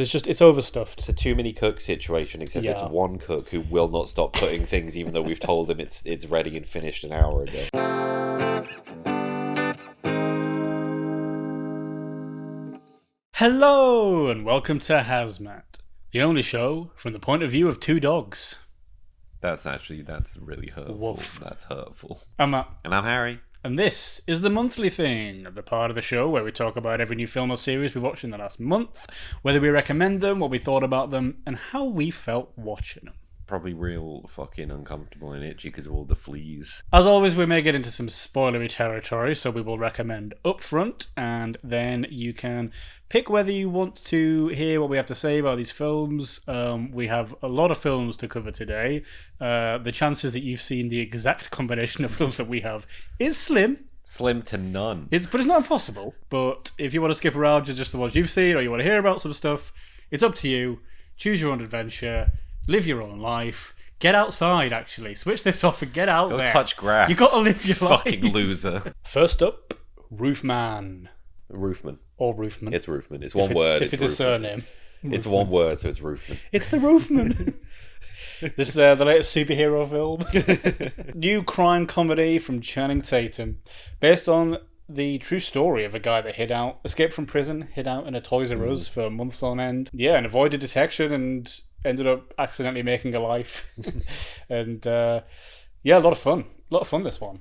It's overstuffed. It's a too many cook situation, except it's one cook who will not stop putting things, even though we've told him it's ready and finished an hour ago. Hello, and welcome to HAZMAT, the only show from the point of view of two dogs. That's really hurtful. Woof. That's hurtful. I'm Matt. And I'm Harry. And this is the monthly thing, the part of the show where we talk about every new film or series we watched in the last month, whether we recommend them, what we thought about them, and how we felt watching them. Probably real fucking uncomfortable and itchy because of all the fleas. As always, we may get into some spoilery territory, so we will recommend up front, and then you can pick whether you want to hear what we have to say about these films. We have a lot of films to cover today. The chances that you've seen the exact combination of films that we have is slim. Slim to none. But it's not impossible. But if you want to skip around to just the ones you've seen, or you want to hear about some stuff, it's up to you. Choose your own adventure. Live your own life. Get outside, actually. Switch this off and get out there. Go touch grass. You got to live your life. Fucking loser. First up, Roofman. Roofman. Or Roofman. It's Roofman. It's one word. If it's a surname. It's one word, so it's Roofman. It's the Roofman. This is the latest superhero film. New crime comedy from Channing Tatum. Based on the true story of a guy that escaped from prison, hid out in a Toys R Us for months on end. Yeah, and avoided detection and ended up accidentally making a life. And a lot of fun. This one.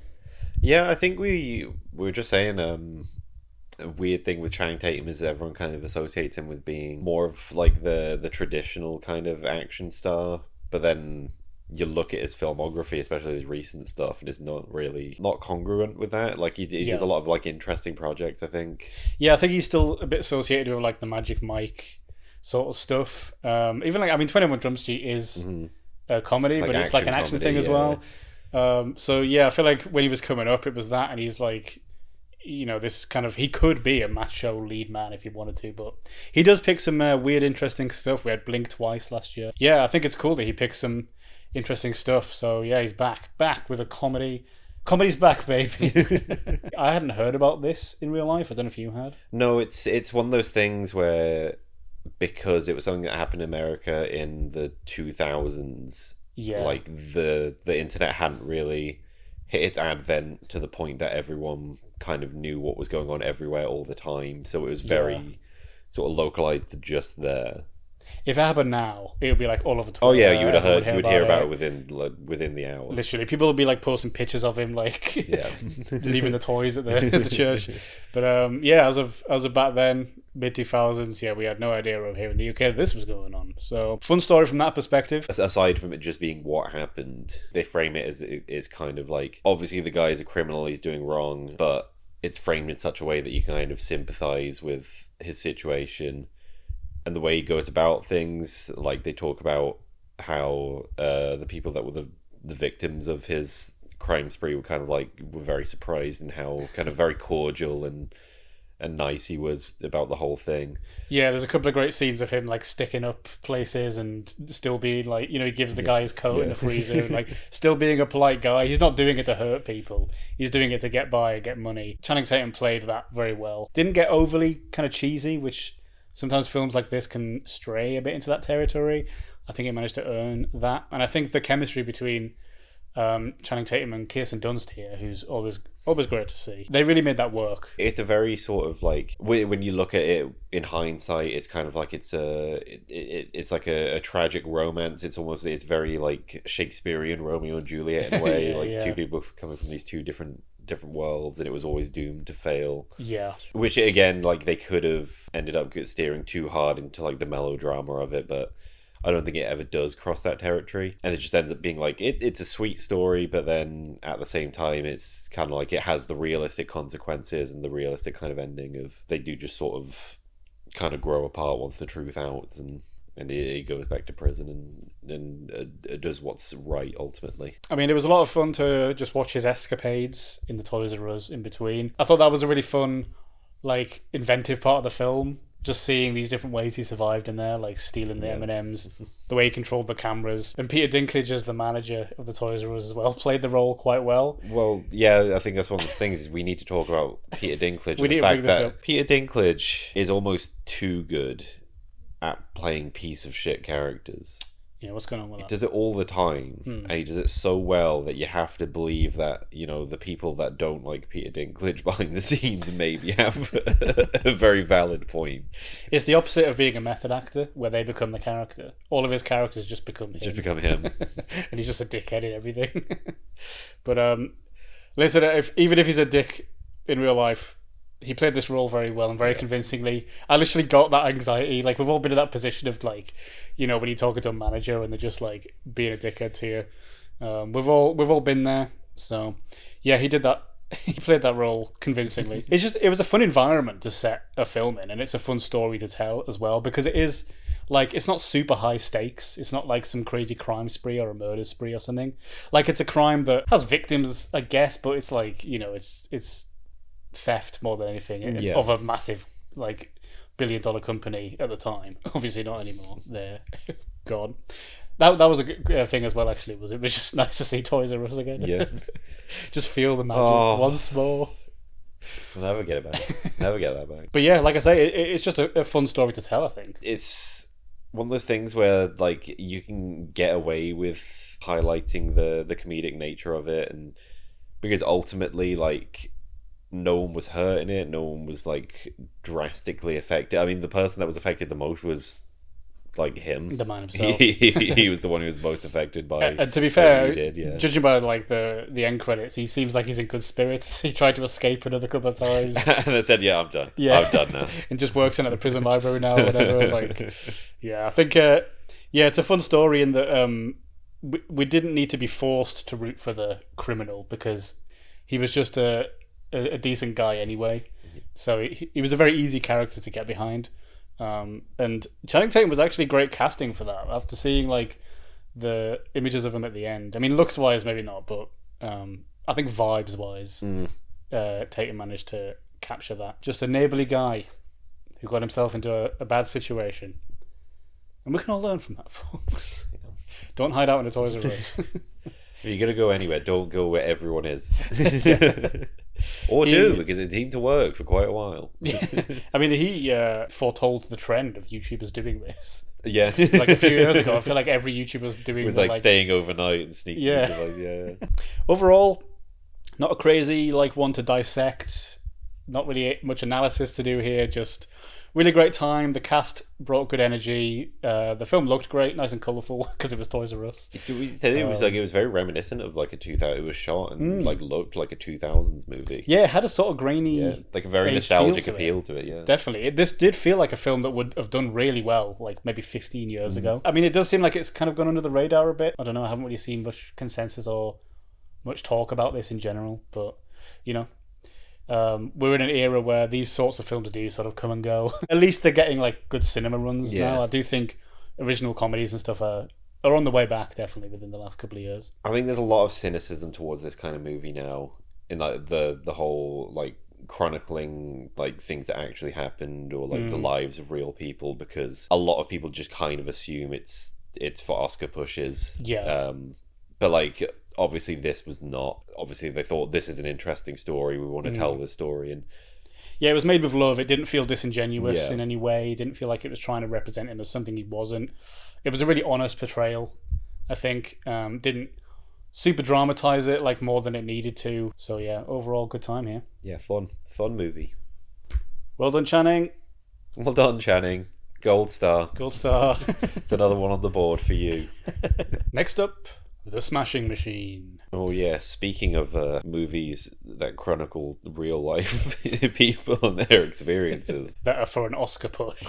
Yeah, I think we were just saying a weird thing with Channing Tatum is everyone kind of associates him with being more of like the traditional kind of action star, but then you look at his filmography, especially his recent stuff, and it's not congruent with that. Like he has a lot of like interesting projects, I think. Yeah, I think he's still a bit associated with like the Magic Mike sort of stuff. Even like 21 Jump Street is a comedy, like, but it's like an action thing as well. So yeah, I feel like when he was coming up, it was that, and he's like, this kind of, he could be a macho lead man if he wanted to, but he does pick some weird, interesting stuff. We had Blink twice last year. Yeah, I think it's cool that he picks some interesting stuff. So yeah, he's back with a comedy. Comedy's back, baby. I hadn't heard about this in real life. I don't know if you had. No, it's one of those things where, because it was something that happened in America in the 2000s, like the internet hadn't really hit its advent to the point that everyone kind of knew what was going on everywhere all the time. So it was very sort of localized to just there. If it happened now, it would be like all over Twitter. Oh yeah, you would hear about it within the hour. Literally, people would be like posting pictures of him, like leaving the toys at the church. But as of back then, mid 2000s, we had no idea over here in the UK this was going on. So fun story from that perspective. Aside from it just being what happened, they frame it as it's kind of like, obviously the guy's a criminal, he's doing wrong, but it's framed in such a way that you kind of sympathize with his situation. And the way he goes about things, like they talk about how the people that were the victims of his crime spree were very surprised, and how kind of very cordial and nice he was about the whole thing. Yeah, there's a couple of great scenes of him like sticking up places and still being like, he gives the guy his coat in the freezer, and like still being a polite guy. He's not doing it to hurt people. He's doing it to get by and get money. Channing Tatum played that very well. Didn't get overly kind of cheesy, which sometimes films like this can stray a bit into that territory. I think it managed to earn that. And I think the chemistry between Channing Tatum and Kirsten Dunst here, who's always great to see, they really made that work. It's a very sort of like, when you look at it in hindsight, it's kind of like it's like a tragic romance. It's very like Shakespearean Romeo and Juliet in a way. Two people coming from these two different worlds, and it was always doomed to fail. Yeah. Which again, like they could have ended up steering too hard into like the melodrama of it, but I don't think it ever does cross that territory. And it just ends up being like, it's a sweet story, but then at the same time, it's kind of like it has the realistic consequences and the realistic kind of ending of they do just sort of kind of grow apart once the truth out, and he goes back to prison and does what's right ultimately. I mean, it was a lot of fun to just watch his escapades in the Toys R Us in between. I thought that was a really fun, like, inventive part of the film. Just seeing these different ways he survived in there, like stealing the M&Ms, the way he controlled the cameras. And Peter Dinklage, as the manager of the Toys R Us as well, played the role quite well. Well, yeah, I think that's one of the things is we need to talk about Peter Dinklage. We need to bring this up. Peter Dinklage is almost too good at playing piece of shit characters. Yeah, what's going on with He that? does it all the time, and he does it so well that you have to believe that, you know, the people that don't like Peter Dinklage behind the scenes maybe have a very valid point. It's the opposite of being a method actor, where they become the character. All of his characters just become him. Just become him. And he's just a dickhead in everything. But listen, even if he's a dick in real life, he played this role very well and very convincingly. I literally got that anxiety. Like, we've all been in that position of, like, you know, when you're talking to a manager and they're just like being a dickhead to you. We've all been there. So yeah, he did that. He played that role convincingly. It was a fun environment to set a film in, and it's a fun story to tell as well, because it is like, it's not super high stakes. It's not like some crazy crime spree or a murder spree or something. Like, it's a crime that has victims, I guess, but it's like, you know, it's theft more than anything of a massive, like, billion-dollar company at the time. Obviously not anymore. They're gone. That was a good thing as well, actually. It was just nice to see Toys R Us again. Yeah. Just feel the magic once more. We'll never get it back. Never get that back. But yeah, like I say, it's just a fun story to tell, I think. It's one of those things where, like, you can get away with highlighting the comedic nature of it, and because ultimately, like, no one was hurt in it, no one was, like, drastically affected. I mean, the person that was affected the most was, like, him. The man himself. He was the one who was most affected by and to be fair, what he did, yeah. Judging by, like, the end credits, he seems like he's in good spirits. He tried to escape another couple of times. And I said, yeah, I'm done. Yeah. I'm done now. And just works in at the prison library now or whatever. Like, yeah, I think, it's a fun story in that we didn't need to be forced to root for the criminal, because he was just a decent guy anyway. So he was a very easy character to get behind. And Channing Tatum was actually great casting for that. After seeing, like, the images of him at the end, I mean, looks wise maybe not, but I think vibes wise, Tatum managed to capture that. Just a neighbourly guy who got himself into a bad situation, and we can all learn from that, folks. Don't hide out in the Toys R Us. If you're gonna go anywhere, don't go where everyone is. Or because it seemed to work for quite a while. I mean, he foretold the trend of YouTubers doing this. Yeah. Like, a few years ago, I feel like every YouTuber was doing... It was like staying overnight and sneaking. Yeah. Overall, not a crazy, like, one to dissect. Not really much analysis to do here. Just really great time. The cast brought good energy. The film looked great, nice and colourful, because it was Toys R Us. It was very reminiscent of, like, a 2000. It was shot and like looked like a 2000s movie. Yeah, it had a sort of grainy, like a very nostalgic appeal to it. Yeah, definitely. This did feel like a film that would have done really well, like maybe 15 years ago. I mean, it does seem like it's kind of gone under the radar a bit. I don't know. I haven't really seen much consensus or much talk about this in general, but you know. We're in an era where these sorts of films do sort of come and go. At least they're getting, like, good cinema runs now. I do think original comedies and stuff are on the way back, definitely, within the last couple of years. I think there's a lot of cynicism towards this kind of movie now, in, like, the whole, like, chronicling, like, things that actually happened, or, like, the lives of real people, because a lot of people just kind of assume it's for Oscar pushes. Yeah. But, like, obviously this was not. Obviously they thought, this is an interesting story, we want to tell this story. And yeah, it was made with love. It didn't feel disingenuous in any way. It didn't feel like it was trying to represent him as something he wasn't. It was a really honest portrayal, I think. Didn't super dramatize it, like, more than it needed to. So yeah, overall good time here. Yeah, fun movie. Well done, Channing. Well done, Channing. Gold star. It's another one on the board for you. Next up, The Smashing Machine. Oh yeah, speaking of movies that chronicle real life people and their experiences. That are for an Oscar push.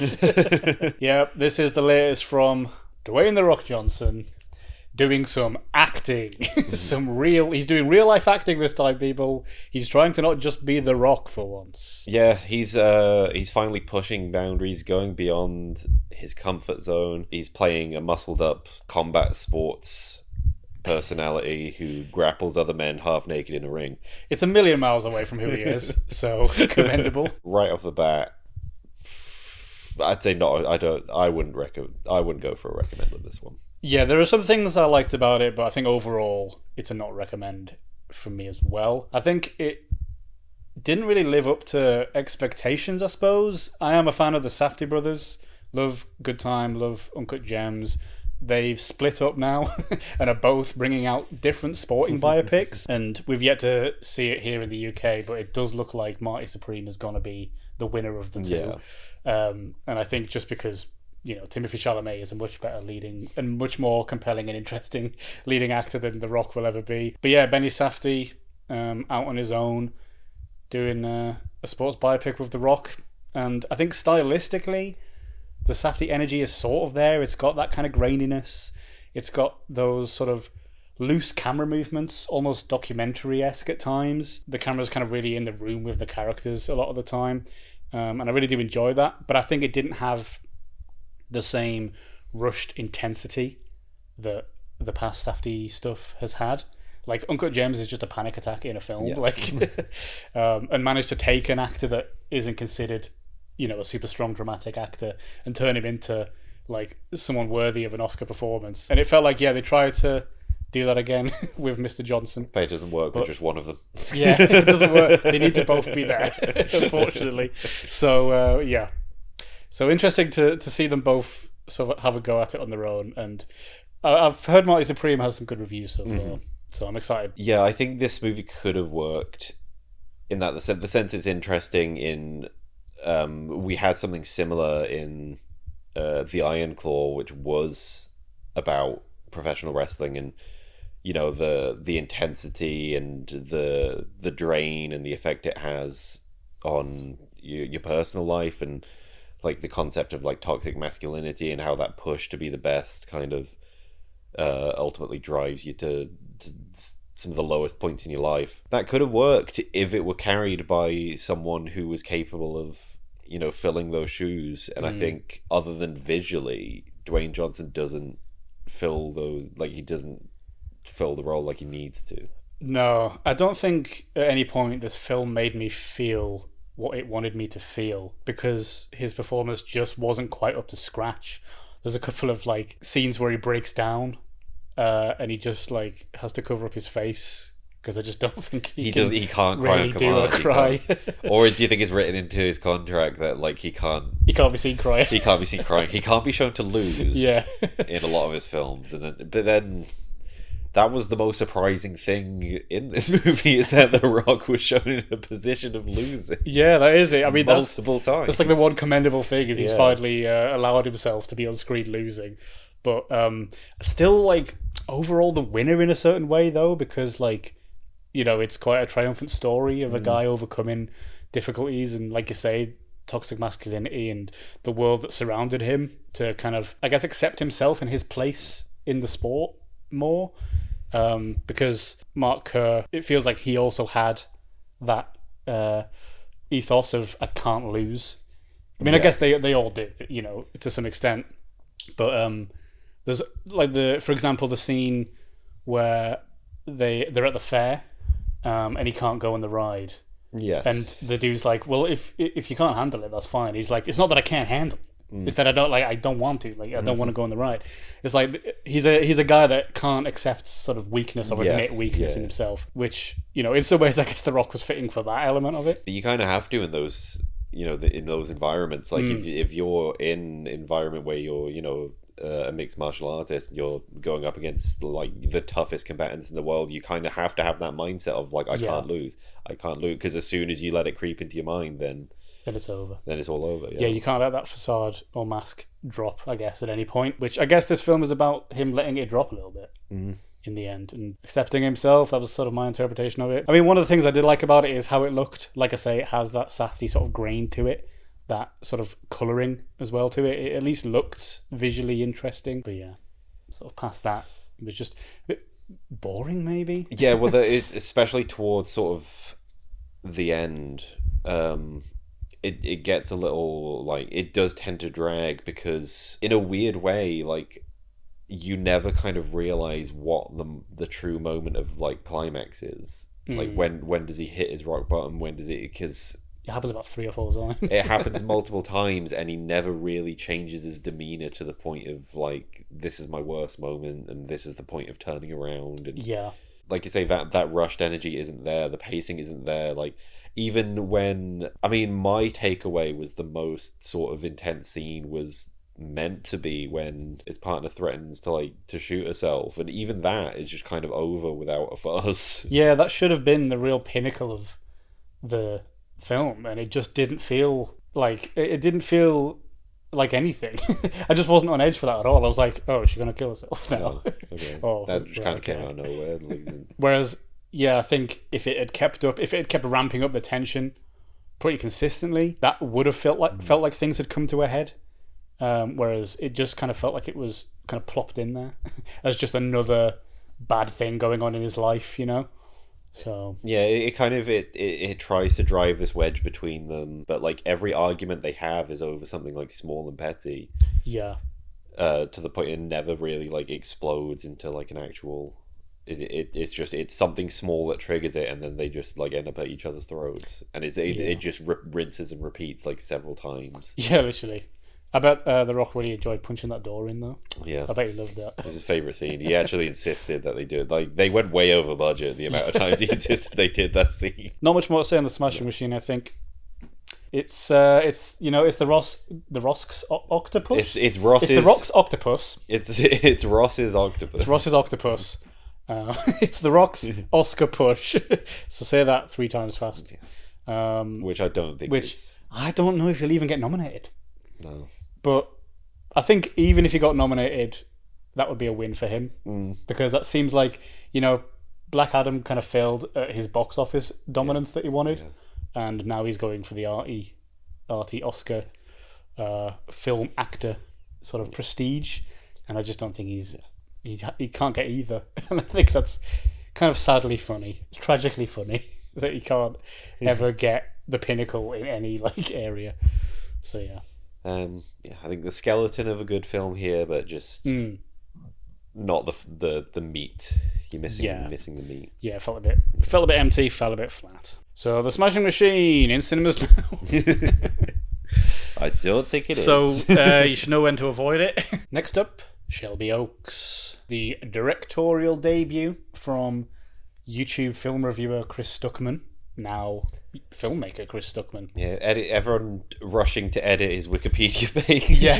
Yeah, this is the latest from Dwayne "The Rock" Johnson, doing some acting. He's doing real life acting this time, people. He's trying to not just be The Rock for once. Yeah, he's finally pushing boundaries, going beyond his comfort zone. He's playing a muscled up combat sports personality who grapples other men half naked in a ring. It's a million miles away from who he is, so commendable. Right off the bat, I'd say not. I wouldn't go for a recommend on this one. Yeah, there are some things I liked about it, but I think overall it's a not recommend for me as well. I think it didn't really live up to expectations, I suppose. I am a fan of the Safdie brothers, love Good Time, love Uncut Gems. They've split up now and are both bringing out different sporting biopics, and we've yet to see it here in the UK, but it does look like Marty Supreme is going to be the winner of the two. And I think just because, you know, Timothée Chalamet is a much better leading and much more compelling and interesting leading actor than The Rock will ever be. But yeah, Benny Safdie out on his own doing a sports biopic with The Rock, and I think stylistically the Safdie energy is sort of there. It's got that kind of graininess. It's got those sort of loose camera movements, almost documentary-esque at times. The camera's kind of really in the room with the characters a lot of the time. And I really do enjoy that. But I think it didn't have the same rushed intensity that the past Safdie stuff has had. Like, Uncut Gems is just a panic attack in a film. And managed to take an actor that isn't considered, you know, a super strong dramatic actor and turn him into like someone worthy of an Oscar performance. And it felt like, they tried to do that again with Mr. Johnson. But it doesn't work with just one of them. It doesn't work. They need to both be there, unfortunately. So, So interesting to see them both sort of have a go at it on their own. And I've heard Marty Supreme has some good reviews so far. So I'm excited. Yeah, I think this movie could have worked in that the sense it's interesting in... we had something similar in The Iron Claw, which was about professional wrestling and, you know, the intensity and the drain and the effect it has on your personal life, and like the concept of like toxic masculinity and how that push to be the best kind of ultimately drives you to some of the lowest points in your life. That could have worked if it were carried by someone who was capable of, you know, filling those shoes. And I think other than visually, Dwayne Johnson doesn't fill those, like, he doesn't fill the role like he needs to. No, I don't think at any point this film made me feel what it wanted me to feel, because his performance just wasn't quite up to scratch. There's a couple of like scenes where he breaks down and he just like has to cover up his face, because I just don't think he can't really cry on cry. Or do you think it's written into his contract that like he can't be seen crying? He can't be seen crying. He can't be shown to lose. In a lot of his films, but then that was the most surprising thing in this movie, is that The Rock was shown in a position of losing. Yeah, that is it. I mean, multiple times. That's like the one commendable thing, is he's finally allowed himself to be on screen losing. But still, like, overall the winner in a certain way, though, because, like, you know, it's quite a triumphant story of a guy overcoming difficulties and, like you say, toxic masculinity and the world that surrounded him to kind of, I guess, accept himself and his place in the sport more. Because Mark Kerr, it feels like he also had that ethos of I can't lose. I mean, I guess they all do, you know, to some extent. But there's like for example, the scene where they're at the fair, and he can't go on the ride. Yes. And the dude's like, well, if you can't handle it, that's fine. He's like, it's not that I can't handle it. It's that I don't want to. Like, I don't want to go on the ride. It's like he's a guy that can't accept sort of weakness or admit weakness in himself, which, you know, in some ways I guess The Rock was fitting for that element of it. You kind of have to in those, you know, in those environments. Like if you're in an environment where you're, you know, a mixed martial artist and you're going up against like the toughest combatants in the world, you kind of have to have that mindset of like I can't lose, because as soon as you let it creep into your mind, then it's over. Then it's all over. Yeah, you can't let that facade or mask drop, I guess, at any point. Which I guess this film is about him letting it drop a little bit in the end and accepting himself. That was sort of my interpretation of it. I mean, one of the things I did like about it is how it looked. Like I say, it has that Safdie sort of grain to it, that sort of colouring as well to it. It at least looked visually interesting. But yeah, sort of past that, it was just a bit boring, maybe. Yeah, well, it's especially towards sort of the end. It gets a little, like, it does tend to drag, because in a weird way, like, you never kind of realize what the true moment of like climax is. Like when does he hit his rock bottom? When does it? Because it happens about 3 or 4 times. It happens multiple times, and he never really changes his demeanor to the point of like, this is my worst moment, and this is the point of turning around. And like you say, that rushed energy isn't there. The pacing isn't there. Like, even when, I mean, my takeaway was the most sort of intense scene was meant to be when his partner threatens to shoot herself, and even that is just kind of over without a fuss. Yeah, that should have been the real pinnacle of the film, and it just didn't feel like anything. I just wasn't on edge for that at all. I was like, oh, is she gonna kill herself now? Oh, okay. That just kind of came out of nowhere. Whereas, yeah, I think if it had kept ramping up the tension pretty consistently, that would have felt like things had come to a head. Whereas it just kind of felt like it was kind of plopped in there as just another bad thing going on in his life, you know. So yeah, it tries to drive this wedge between them, but like every argument they have is over something like small and petty. Yeah. To the point it never really like explodes into like an actual. It's something small that triggers it, and then they just like end up at each other's throats, and it just rinses and repeats like several times. Yeah, literally. I bet The Rock really enjoyed punching that door in, though. Yeah, I bet he loved that. It's his favorite scene. He actually insisted that they do it. Like they went way over budget the amount of times he insisted they did that scene. Not much more to say on the Smashing Machine. I think it's the Rock's octopus. It's Ross's. It's the Rock's octopus. It's Ross's octopus. It's Ross's octopus. It's the Rock's Oscar push. So say that 3 times fast. Which I don't think. I don't know if he'll even get nominated. No. But I think even if he got nominated, that would be a win for him. Because that seems like, Black Adam kind of failed at his box office dominance that he wanted. Yeah. And now he's going for the arty Oscar film actor sort of prestige. And I just don't think he can't get either. And I think that's kind of sadly funny. It's tragically funny that he can't ever get the pinnacle in any area. So yeah. I think the skeleton of a good film here, but just not the meat. You're missing the meat. Yeah, it felt a bit empty, felt a bit flat. So the Smashing Machine in cinemas now. I don't think it is. So you should know when to avoid it. Next up, Shelby Oaks, the directorial debut from YouTube film reviewer Chris Stuckman. Now filmmaker Chris Stuckman. Yeah, everyone rushing to edit his Wikipedia page. Yeah.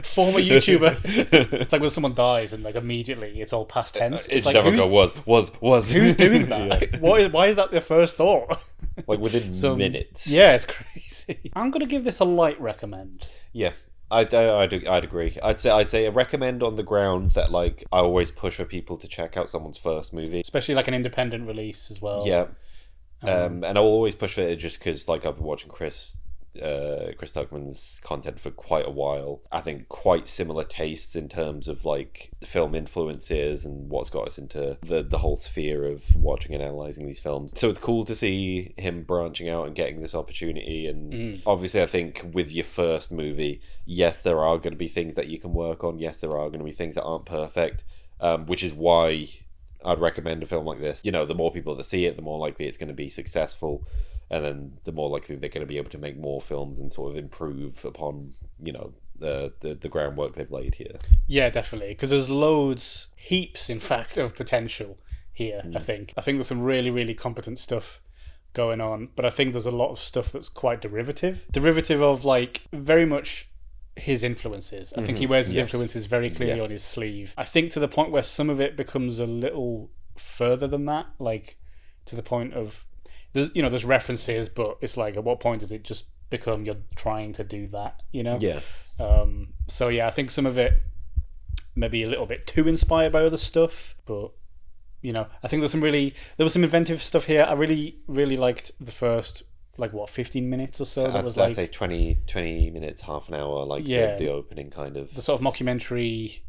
Former YouTuber. It's like when someone dies and like immediately it's all past tense. It's like, never was. Who's doing that? Yeah. Why is that their first thought? Like within minutes. Yeah, it's crazy. I'm gonna give this a light recommend. Yeah. I'd agree. I'd say a recommend on the grounds that like I always push for people to check out someone's first movie, especially like an independent release as well. Yeah, and I'll always push for it just because like I've been watching Chris Tuckman's content for quite a while. I think quite similar tastes in terms of like film influences and what's got us into the whole sphere of watching and analysing these films. So it's cool to see him branching out and getting this opportunity. And obviously I think with your first movie, yes, there are going to be things that you can work on. Yes, there are going to be things that aren't perfect, which is why I'd recommend a film like this. The more people that see it, the more likely it's going to be successful. And then the more likely they're going to be able to make more films and sort of improve upon, the groundwork they've laid here. Yeah, definitely. Because there's heaps, in fact, of potential here, I think. I think there's some really, really competent stuff going on. But I think there's a lot of stuff that's quite derivative. Derivative of, like, very much his influences. I think he wears his influences very clearly on his sleeve. I think to the point where some of it becomes a little further than that. Like, to the point of... There's references, but it's like, at what point does it just become you're trying to do that, Yeah. So yeah, I think some of it maybe a little bit too inspired by other stuff, but I think there was some inventive stuff here. I really, really liked the first 15 minutes or so. I'd say 20 minutes, half an hour, the opening kind of. The sort of mockumentary,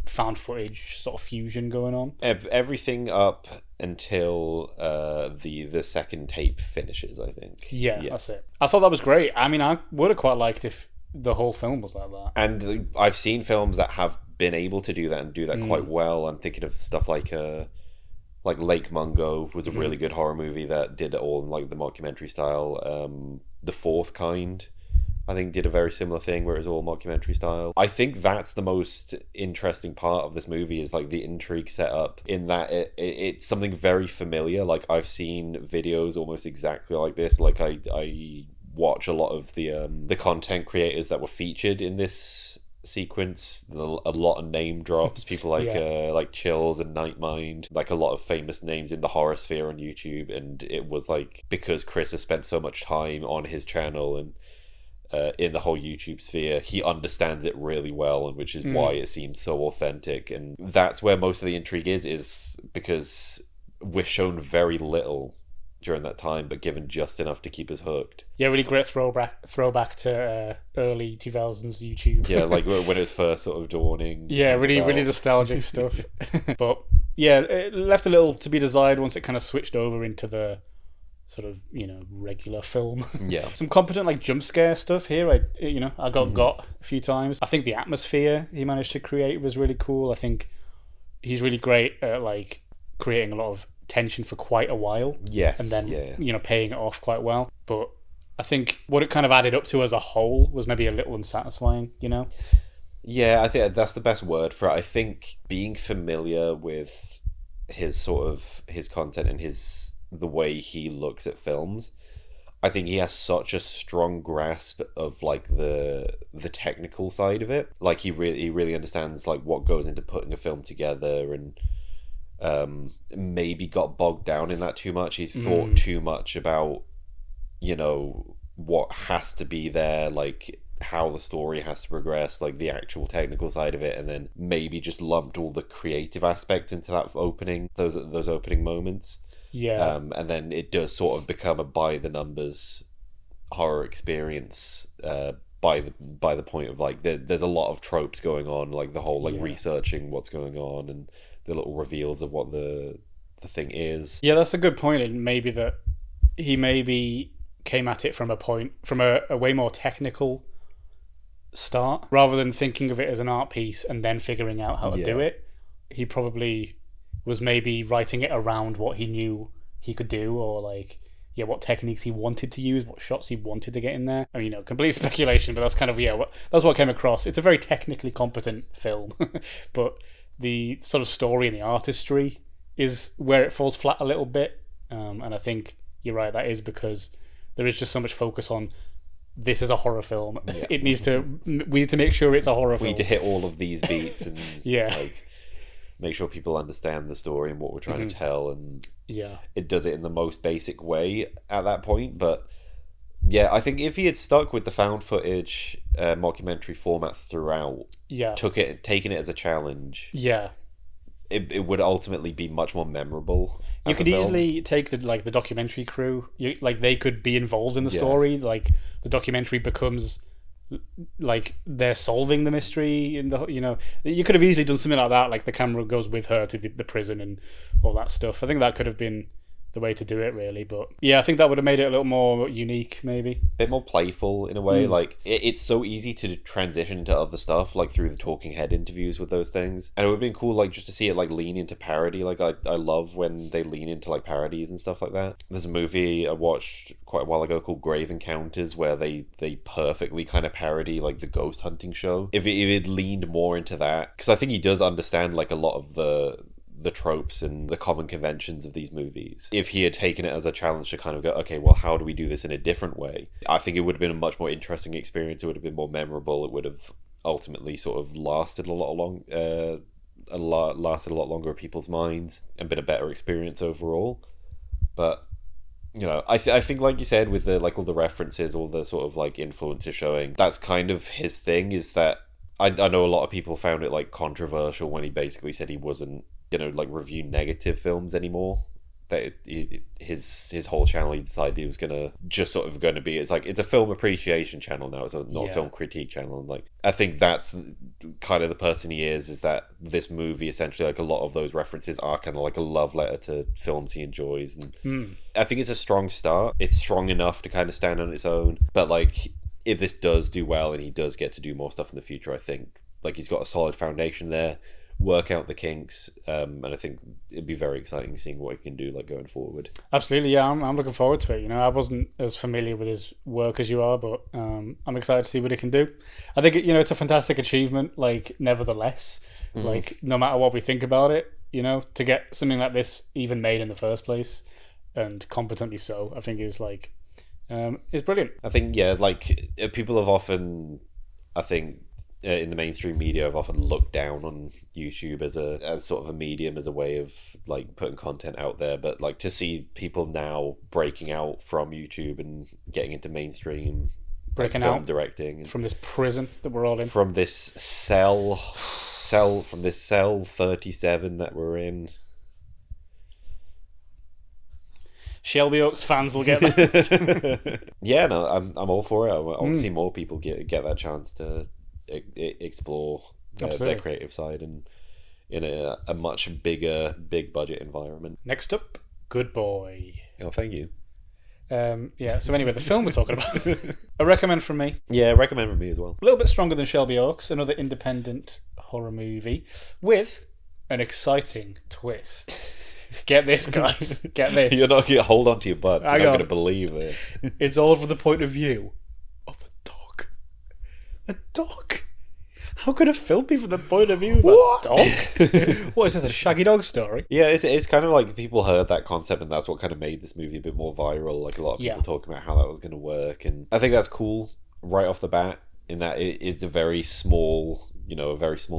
found footage sort of fusion going on. Everything up until the second tape finishes, I think. Yeah, that's it. I thought that was great. I mean, I would have quite liked if the whole film was like that. And I've seen films that have been able to do that and do that quite well. I'm thinking of stuff like Lake Mungo was a really good horror movie that did it all in like the mockumentary style. The Fourth Kind, I think, did a very similar thing where it was all mockumentary style. I think that's the most interesting part of this movie is like the intrigue set up in that it's something very familiar. Like I've seen videos almost exactly like this. Like I watch a lot of the content creators that were featured in this sequence. A lot of name drops, people like Chills and Nightmind, like a lot of famous names in the horror sphere on YouTube. And it was like, because Chris has spent so much time on his channel and in the whole YouTube sphere, he understands it really well, and which is why it seems so authentic. And that's where most of the intrigue is because we're shown very little during that time, but given just enough to keep us hooked. Yeah, really great throwback to early 2000s YouTube. Yeah, like when it was first sort of dawning. Yeah, really nostalgic stuff. But yeah, it left a little to be desired once it kind of switched over into the sort of, regular film. Yeah. Some competent like jump scare stuff here. I got a few times. I think the atmosphere he managed to create was really cool. I think he's really great at like creating a lot of tension for quite a while. Yes. And then, paying it off quite well. But I think what it kind of added up to as a whole was maybe a little unsatisfying, Yeah, I think that's the best word for it. I think being familiar with his content and the way he looks at films, I think he has such a strong grasp of like the technical side of it. Like he really understands like what goes into putting a film together, and maybe got bogged down in that too much. He's thought too much about what has to be there, like how the story has to progress, like the actual technical side of it, and then maybe just lumped all the creative aspects into that opening, those opening moments. Yeah. And then it does sort of become a by the numbers horror experience by the point of like there's a lot of tropes going on, like the whole researching what's going on and the little reveals of what the thing is. Yeah, that's a good point. And maybe that he maybe came at it from a way more technical start, rather than thinking of it as an art piece and then figuring out how to do it. He probably was maybe writing it around what he knew he could do, or like what techniques he wanted to use, what shots he wanted to get in there. I mean, complete speculation, but that's kind of that's what came across. It's a very technically competent film, but the sort of story and the artistry is where it falls flat a little bit. And I think you're right, that is because there is just so much focus on this is a horror film. Yeah. We need to make sure it's a horror film. We need to hit all of these beats and like make sure people understand the story and what we're trying to tell, and it does it in the most basic way at that point. But I think if he had stuck with the found footage mockumentary format throughout, taken it as a challenge, it would ultimately be much more memorable. You could easily take the documentary crew, they could be involved in the story. Like the documentary becomes like they're solving the mystery in the you could have easily done something like that, like the camera goes with her to the prison and all that stuff. I think that could have been the way to do it, really. But I think that would have made it a little more unique, maybe a bit more playful in a way. Like it's so easy to transition to other stuff, like through the talking head interviews with those things, and it would have been cool like just to see it like lean into parody. Like I love when they lean into like parodies and stuff like that. There's a movie I watched quite a while ago called Grave Encounters, where they perfectly kind of parody like the ghost hunting show. If it leaned more into that, because I think he does understand like a lot of the tropes and the common conventions of these movies. If he had taken it as a challenge to kind of go, okay, well, how do we do this in a different way? I think it would have been a much more interesting experience. It would have been more memorable. It would have ultimately sort of lasted a lot longer in people's minds and been a better experience overall. But I think like you said, with the like all the references, all the sort of like influences showing, that's kind of his thing. Is that I know a lot of people found it like controversial when he basically said he wasn't like review negative films anymore. That his whole channel, he decided he was gonna be, it's a film appreciation channel now. It's not a film critique channel. Like I think that's kind of the person he is that this movie essentially, like a lot of those references are kind of like a love letter to films he enjoys, and I think it's a strong start. It's strong enough to kind of stand on its own, but like if this does do well and he does get to do more stuff in the future, I think like he's got a solid foundation there. Work out the kinks, and I think it'd be very exciting seeing what he can do like going forward. Absolutely, I'm looking forward to it. I wasn't as familiar with his work as you are, but I'm excited to see what he can do. I think it's a fantastic achievement. Like nevertheless, like no matter what we think about it, to get something like this even made in the first place and competently so, I think is like is brilliant. I think, like, people have often, I think, in the mainstream media have often looked down on YouTube as sort of a medium, as a way of like putting content out there. But like, to see people now breaking out from YouTube and getting into mainstream breaking film out directing from this prison that we're all in, from this cell 37 that we're in. Shelby Oaks fans will get that. Yeah, no, I'm all for it. I want to see more people get that chance to explore their creative side and in a much big budget environment. Next up, Good Boy. Oh, thank you. So anyway, the film we're talking about, a recommend from me. Yeah, recommend from me as well. A little bit stronger than Shelby Oaks, another independent horror movie with an exciting twist. Get this, guys. Get this. You're not going to hold on to your butt. You're not going to believe this. It's all from the point of view of a dog. A dog? How could a film be from the point of view of a dog? What is this, a Shaggy Dog story? Yeah, it's kind of like people heard that concept and that's what kind of made this movie a bit more viral. Like, a lot of people talking about how that was going to work. And I think that's cool right off the bat, in that it's a very small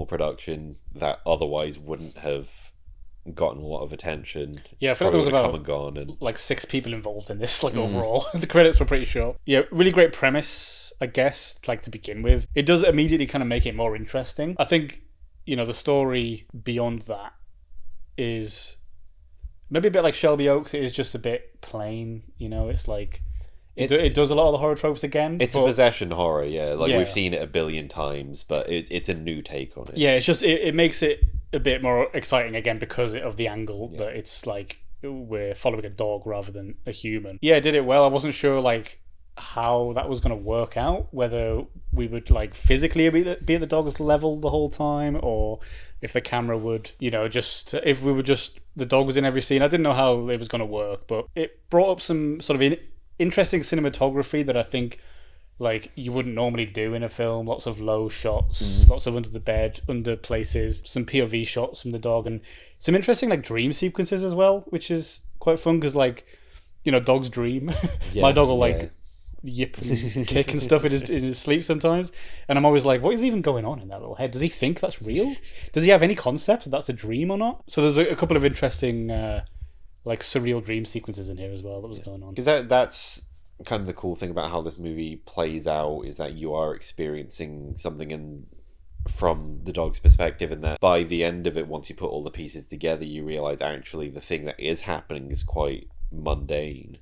production that otherwise wouldn't have gotten a lot of attention. Yeah, I feel like there was about come and gone and like 6 people involved in this, like overall. The credits were pretty short. Yeah, really great premise, I guess, like to begin with. It does immediately kind of make it more interesting. I think, the story beyond that is maybe a bit like Shelby Oaks. It is just a bit plain, it's like it does a lot of the horror tropes again. It's a possession horror, yeah. Like, we've seen it a billion times, but it's a new take on it. Yeah, it's just it makes it a bit more exciting again because of the angle that it's like we're following a dog rather than a human. Yeah, it did it well. I wasn't sure like how that was going to work out, whether we would like physically be at the dog's level the whole time, or if the camera would, if we were just, the dog was in every scene. I didn't know how it was going to work, but it brought up some sort of interesting cinematography that I think like you wouldn't normally do in a film. Lots of low shots, lots of under the bed, under places, some POV shots from the dog, and some interesting like dream sequences as well, which is quite fun because like, dogs dream. My dog will like yip and kick and stuff in his sleep sometimes, and I'm always like, what is even going on in that little head? Does he think that's real? Does he have any concept that that's a dream or not? So there's a couple of interesting like surreal dream sequences in here as well that was going on. Because that's kind of the cool thing about how this movie plays out, is that you are experiencing something from the dog's perspective, and that by the end of it, once you put all the pieces together, you realize actually the thing that is happening is quite mundane.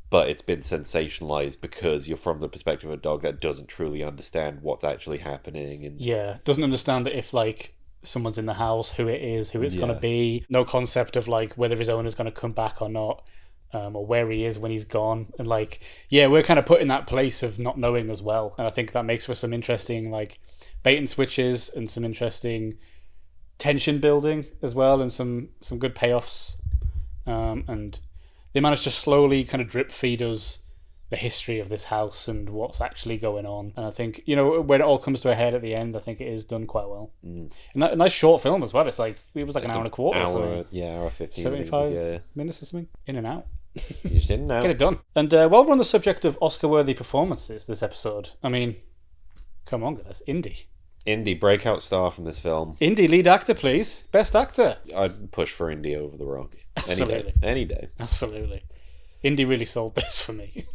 But it's been sensationalized because you're from the perspective of a dog that doesn't truly understand what's actually happening, and doesn't understand that if like someone's in the house, who it is, who it's going to be. No concept of like whether his owner's going to come back or not. Or where he is when he's gone, and like we're kind of put in that place of not knowing as well, and I think that makes for some interesting like bait and switches and some interesting tension building as well, and some good payoffs, and they managed to slowly kind of drip feed us the history of this house and what's actually going on, and I think when it all comes to a head at the end, I think it is done quite well. And that, a nice short film as well. It was like an hour and a quarter, hour 15, 75 minutes or something, in and out. You just didn't know. Get it done. And while we're on the subject of Oscar-worthy performances this episode, I mean, come on guys, Indy, breakout star from this film. Indy, lead actor please, best actor. I'd push for Indy over The Rock. Absolutely. Any day. Absolutely. Indy really sold this for me.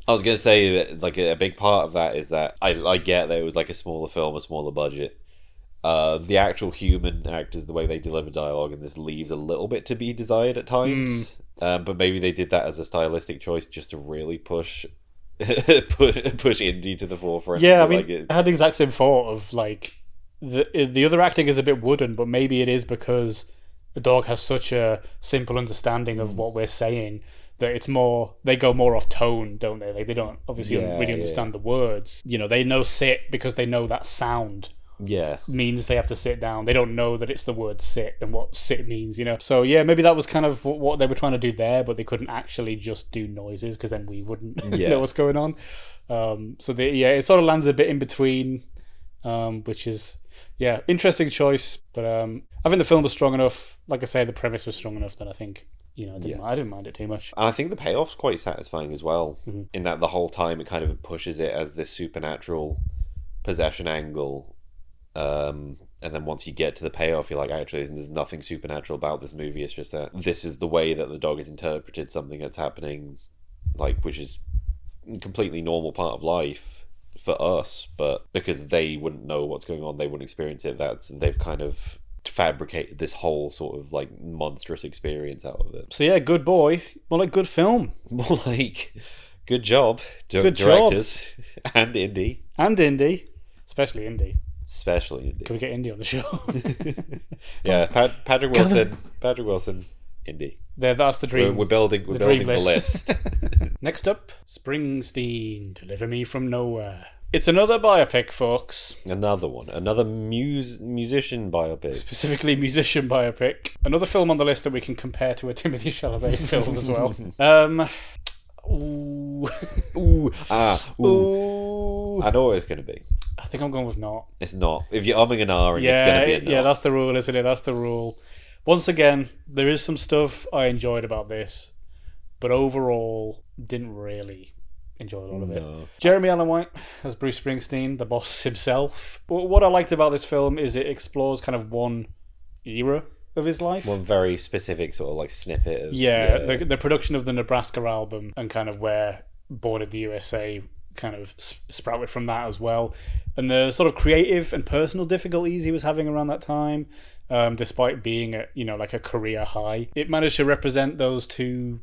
I was going to say, like, a big part of that is that I get that it was like a smaller film, a smaller budget. The actual human actors, the way they deliver dialogue in this leaves a little bit to be desired at times. But maybe they did that as a stylistic choice just to really push Indy to the forefront. Yeah, I mean, I had the exact same thought of like the other acting is a bit wooden, but maybe it is because the dog has such a simple understanding of what we're saying that it's more, they go more off tone, don't they? Like they don't obviously really understand the words. They know sit because they know that sound means they have to sit down. They don't know that it's the word sit and what sit means, So maybe that was kind of what they were trying to do there, but they couldn't actually just do noises because then we wouldn't know what's going on. It sort of lands a bit in between, which is interesting choice. But I think the film was strong enough. Like I say, the premise was strong enough that I think I didn't mind it too much. And I think the payoff's quite satisfying as well, in that the whole time it kind of pushes it as this supernatural possession angle. And then once you get to the payoff, you're like, actually, there's nothing supernatural about this movie. It's just that this is the way that the dog has interpreted something that's happening, like, which is a completely normal part of life for us, but because they wouldn't know what's going on, they wouldn't experience it. They've kind of fabricated this whole sort of like monstrous experience out of it. So yeah, good boy. More like good film. More like good job, good directors, job. And indie. Especially indie. Can we get indie on the show? Yeah, Patrick Wilson, indie. That's the dream. We're building the list. Next up, Springsteen, Deliver Me From Nowhere. It's another biopic, folks. Another one. Another musician biopic. Specifically musician biopic. Another film on the list that we can compare to a Timothée Chalamet film as well. Ooh. I know what it's going to be. I think I'm going with not. It's not. If you're umming and ahhing, it's going to be a not. Yeah, that's the rule, isn't it? That's the rule. Once again, there is some stuff I enjoyed about this, but overall, didn't really enjoy a lot of it. Jeremy Allen White as Bruce Springsteen, the boss himself. What I liked about this film is it explores kind of one era of his life. One very specific sort of like snippet of... The production of the Nebraska album and kind of where Born in the USA kind of sprouted from that as well. And the sort of creative and personal difficulties he was having around that time, despite being at, like a career high. It managed to represent those two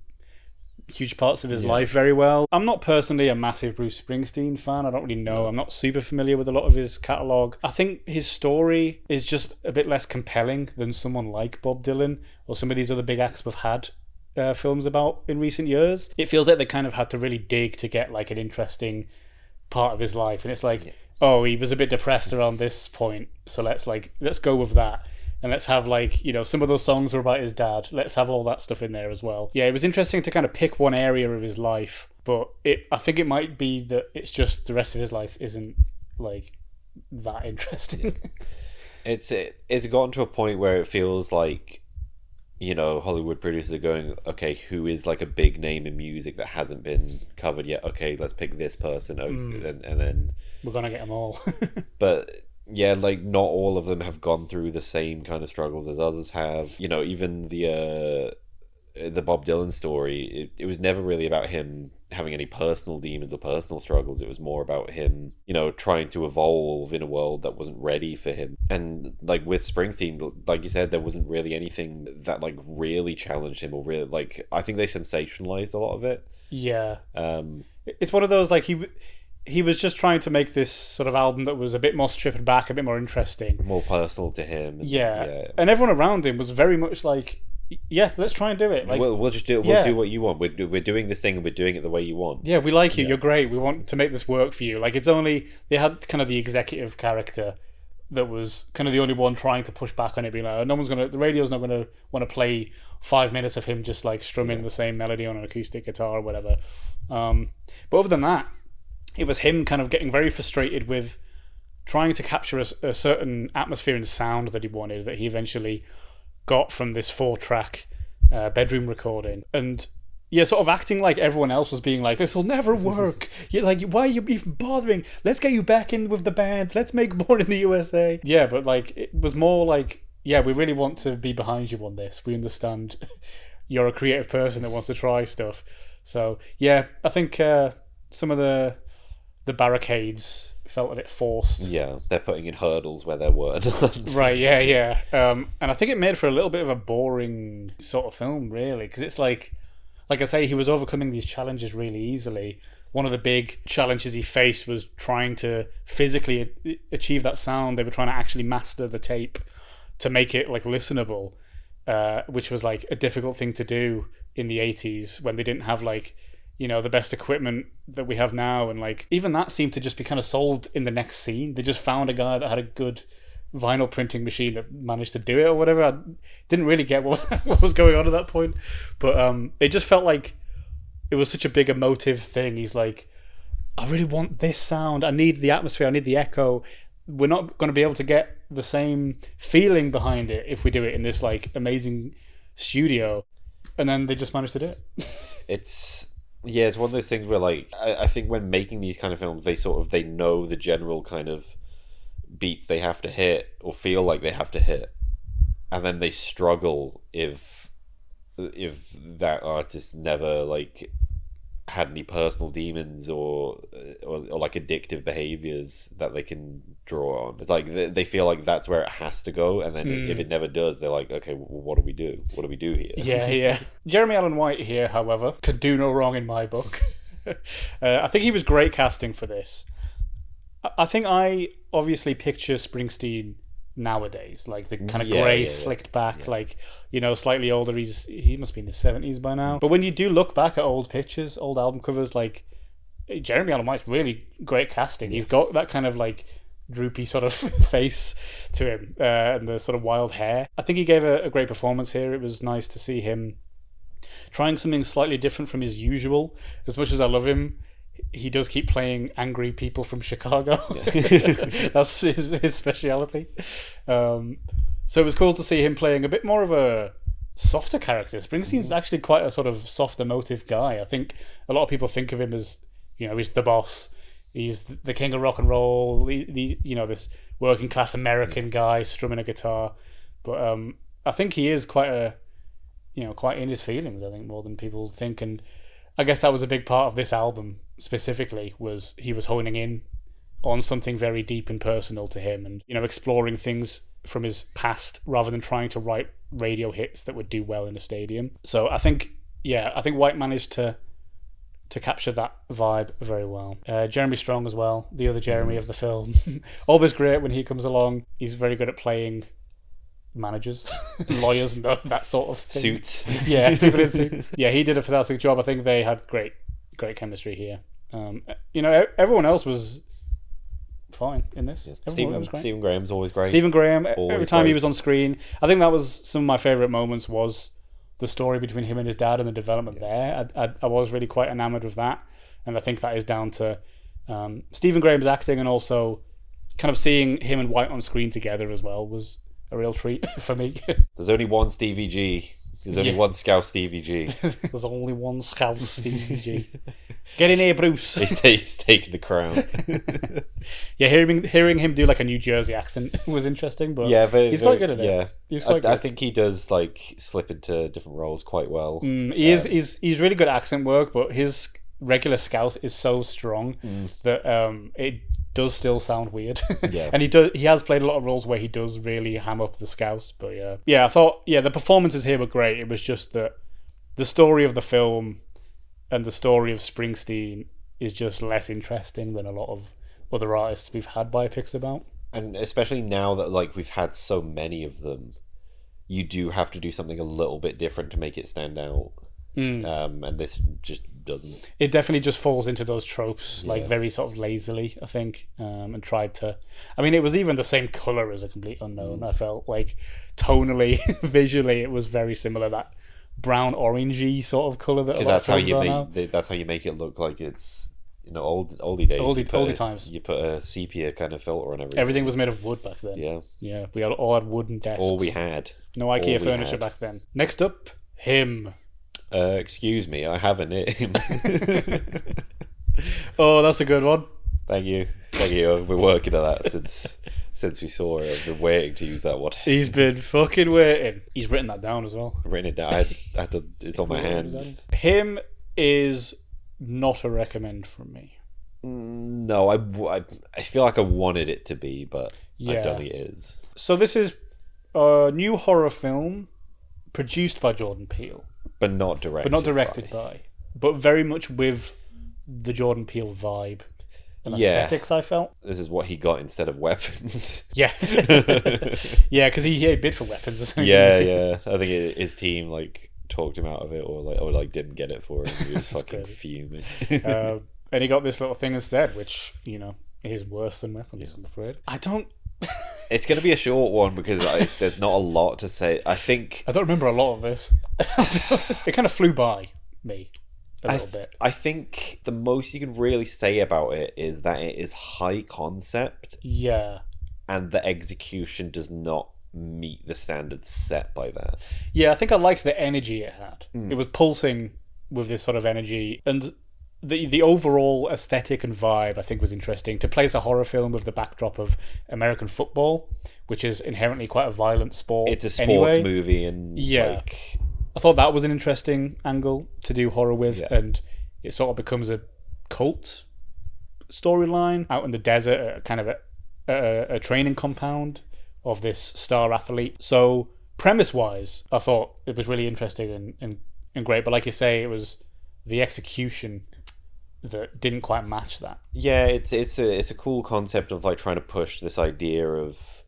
huge parts of his life very well. I'm not personally a massive Bruce Springsteen fan. I don't really know. I'm not super familiar with a lot of his catalogue. I think his story is just a bit less compelling than someone like Bob Dylan or some of these other big acts we've had films about in recent years. It feels like they kind of had to really dig to get like an interesting part of his life, and it's like, oh, he was a bit depressed around this point, so let's go with that. And let's have some of those songs were about his dad. Let's have all that stuff in there as well. Yeah, it was interesting to kind of pick one area of his life, but I think it might be that it's just the rest of his life isn't like that interesting. It's gotten to a point where it feels like, Hollywood producers are going, okay, who is like a big name in music that hasn't been covered yet? Okay, let's pick this person, and then we're gonna get them all. But yeah, like not all of them have gone through the same kind of struggles as others have. Even the Bob Dylan story, it was never really about him having any personal demons or personal struggles. It was more about him, trying to evolve in a world that wasn't ready for him. And like with Springsteen, like you said, there wasn't really anything that like really challenged him or really like. I think they sensationalized a lot of it. Yeah. It's one of those like he was just trying to make this sort of album that was a bit more stripped back, a bit more interesting, more personal to him. Yeah. And everyone around him was very much like, yeah, let's try and do it. Like, we'll just do it. We'll do what you want. We're doing this thing and we're doing it the way you want. Yeah, we like you. Yeah. You're great. We want to make this work for you. Like, it's only they had kind of the executive character that was kind of the only one trying to push back on it, being like, the radio's not gonna want to play 5 minutes of him just like strumming the same melody on an acoustic guitar or whatever. But other than that, it was him kind of getting very frustrated with trying to capture a certain atmosphere and sound that he wanted, that he eventually got from this 4-track bedroom recording. And sort of acting like everyone else was being like, this will never work. You're like, why are you even bothering? Let's get you back in with the band. Let's make Born in the USA. Yeah, but like it was more like, yeah, we really want to be behind you on this. We understand you're a creative person that wants to try stuff. So yeah, I think some of the barricades felt a bit forced. Yeah, they're putting in hurdles where there were none. Right, yeah. And I think it made for a little bit of a boring sort of film, really, because it's like I say, he was overcoming these challenges really easily. One of the big challenges he faced was trying to physically achieve that sound. They were trying to actually master the tape to make it like listenable, which was like a difficult thing to do in the 80s when they didn't have like, the best equipment that we have now. And like even that seemed to just be kind of solved in the next scene. They just found a guy that had a good vinyl printing machine that managed to do it or whatever. I didn't really get what was going on at that point, but it just felt like it was such a big emotive thing. He's like, I really want this sound. I need the atmosphere. I need the echo. We're not going to be able to get the same feeling behind it if we do it in this like amazing studio. and then they just managed to do it. It's one of those things where like I think when making these kind of films, they know the general kind of beats they have to hit or feel like they have to hit, and then they struggle if that artist never like had any personal demons or like addictive behaviors that they can draw on. It's like they feel like that's where it has to go, and then if it never does, they're like, okay, well, what do we do? What do we do here? Yeah. Jeremy Allen White here, however, could do no wrong in my book. I think he was great casting for this. I think I obviously picture Springsteen nowadays, like the kind of grey, slicked back, like, you know, slightly older. He must be in his 70s by now. But when you do look back at old pictures, old album covers, like, Jeremy Allen White's really great casting. He's got that kind of like droopy sort of face to him, and the sort of wild hair. I think he gave a great performance here. It was nice to see him trying something slightly different from his usual. As much as I love him, he does keep playing angry people from Chicago. That's his speciality. So it was cool to see him playing a bit more of a softer character. Springsteen's actually quite a sort of soft, emotive guy. I think a lot of people think of him as, you know, he's the boss. He's the king of rock and roll. You know, this working class American guy strumming a guitar. But I think he is quite in his feelings, I think, more than people think. And I guess that was a big part of this album specifically, was he was honing in on something very deep and personal to him, and, you know, exploring things from his past rather than trying to write radio hits that would do well in a stadium. So I think White managed to capture that vibe very well. Jeremy Strong as well, the other Jeremy of the film. Always great when he comes along. He's very good at playing managers, lawyers, and that sort of thing. Suits. Yeah, people in suits. Yeah, he did a fantastic job. I think they had great chemistry here. You know, everyone else was fine in this. Stephen Graham's always great. Stephen Graham, every time he was on screen, I think that was some of my favourite moments, was the story between him and his dad and the development there. I was really quite enamoured with that, and I think that is down to Stephen Graham's acting, and also kind of seeing him and White on screen together as well was a real treat for me. There's only one Stevie G. There's only one Scouse Stevie G. There's only one Scouse Stevie G. Get in here, Bruce. He's taking the crown. Yeah, hearing him do like a New Jersey accent was interesting, but he's quite good at it. Yeah, he's quite good. I think he does like slip into different roles quite well. He's really good at accent work, but his regular Scouse is so strong that it does still sound weird. Yeah. And he has played a lot of roles where he does really ham up the Scouse. But I thought the performances here were great. It was just that the story of the film and the story of Springsteen is just less interesting than a lot of other artists we've had biopics about. And especially now that like we've had so many of them, you do have to do something a little bit different to make it stand out. And this just doesn't. It definitely just falls into those tropes, like very sort of lazily, I think, and tried to. I mean, it was even the same color as A Complete Unknown. I felt like tonally, visually, it was very similar. That brown orangey sort of color that. Because that's how you make it look like it's, you know, oldie days. Oldie times. You put a sepia kind of filter on everything. Everything was made of wood back then. Yeah. We all had wooden desks. All we had. No IKEA furniture back then. Next up, him. Excuse me, I have a name. Oh, that's a good one. Thank you. I've been working on that since we saw it. I've been waiting to use that one. He's been fucking waiting. He's written that down as well. I've written it down. It's on my hands. Him is not a recommend from me. No, I feel like I wanted it to be, but I don't think it is. So this is a new horror film produced by Jordan Peele. But not directed by. But very much with the Jordan Peele vibe and aesthetics, I felt. This is what he got instead of weapons. Yeah. Yeah, because he bid for weapons or something. Yeah. I think his team like talked him out of it or didn't get it for him. He was fucking fuming. And he got this little thing instead, which, you know, is worse than weapons, I'm afraid. It's going to be a short one because there's not a lot to say. I don't remember a lot of this. It kind of flew by me a little bit. I think the most you can really say about it is that it is high concept. Yeah. And the execution does not meet the standards set by that. Yeah, I think I liked the energy it had. It was pulsing with this sort of energy, and the overall aesthetic and vibe I think was interesting. To place a horror film with the backdrop of American football, which is inherently quite a violent sport. It's a sports anyway. movie, and like, I thought that was an interesting angle to do horror with, and it sort of becomes a cult storyline out in the desert, kind of a training compound of this star athlete. So premise-wise, I thought it was really interesting and great. But like you say, it was the execution that didn't quite match that. Yeah, it's a cool concept of like trying to push this idea of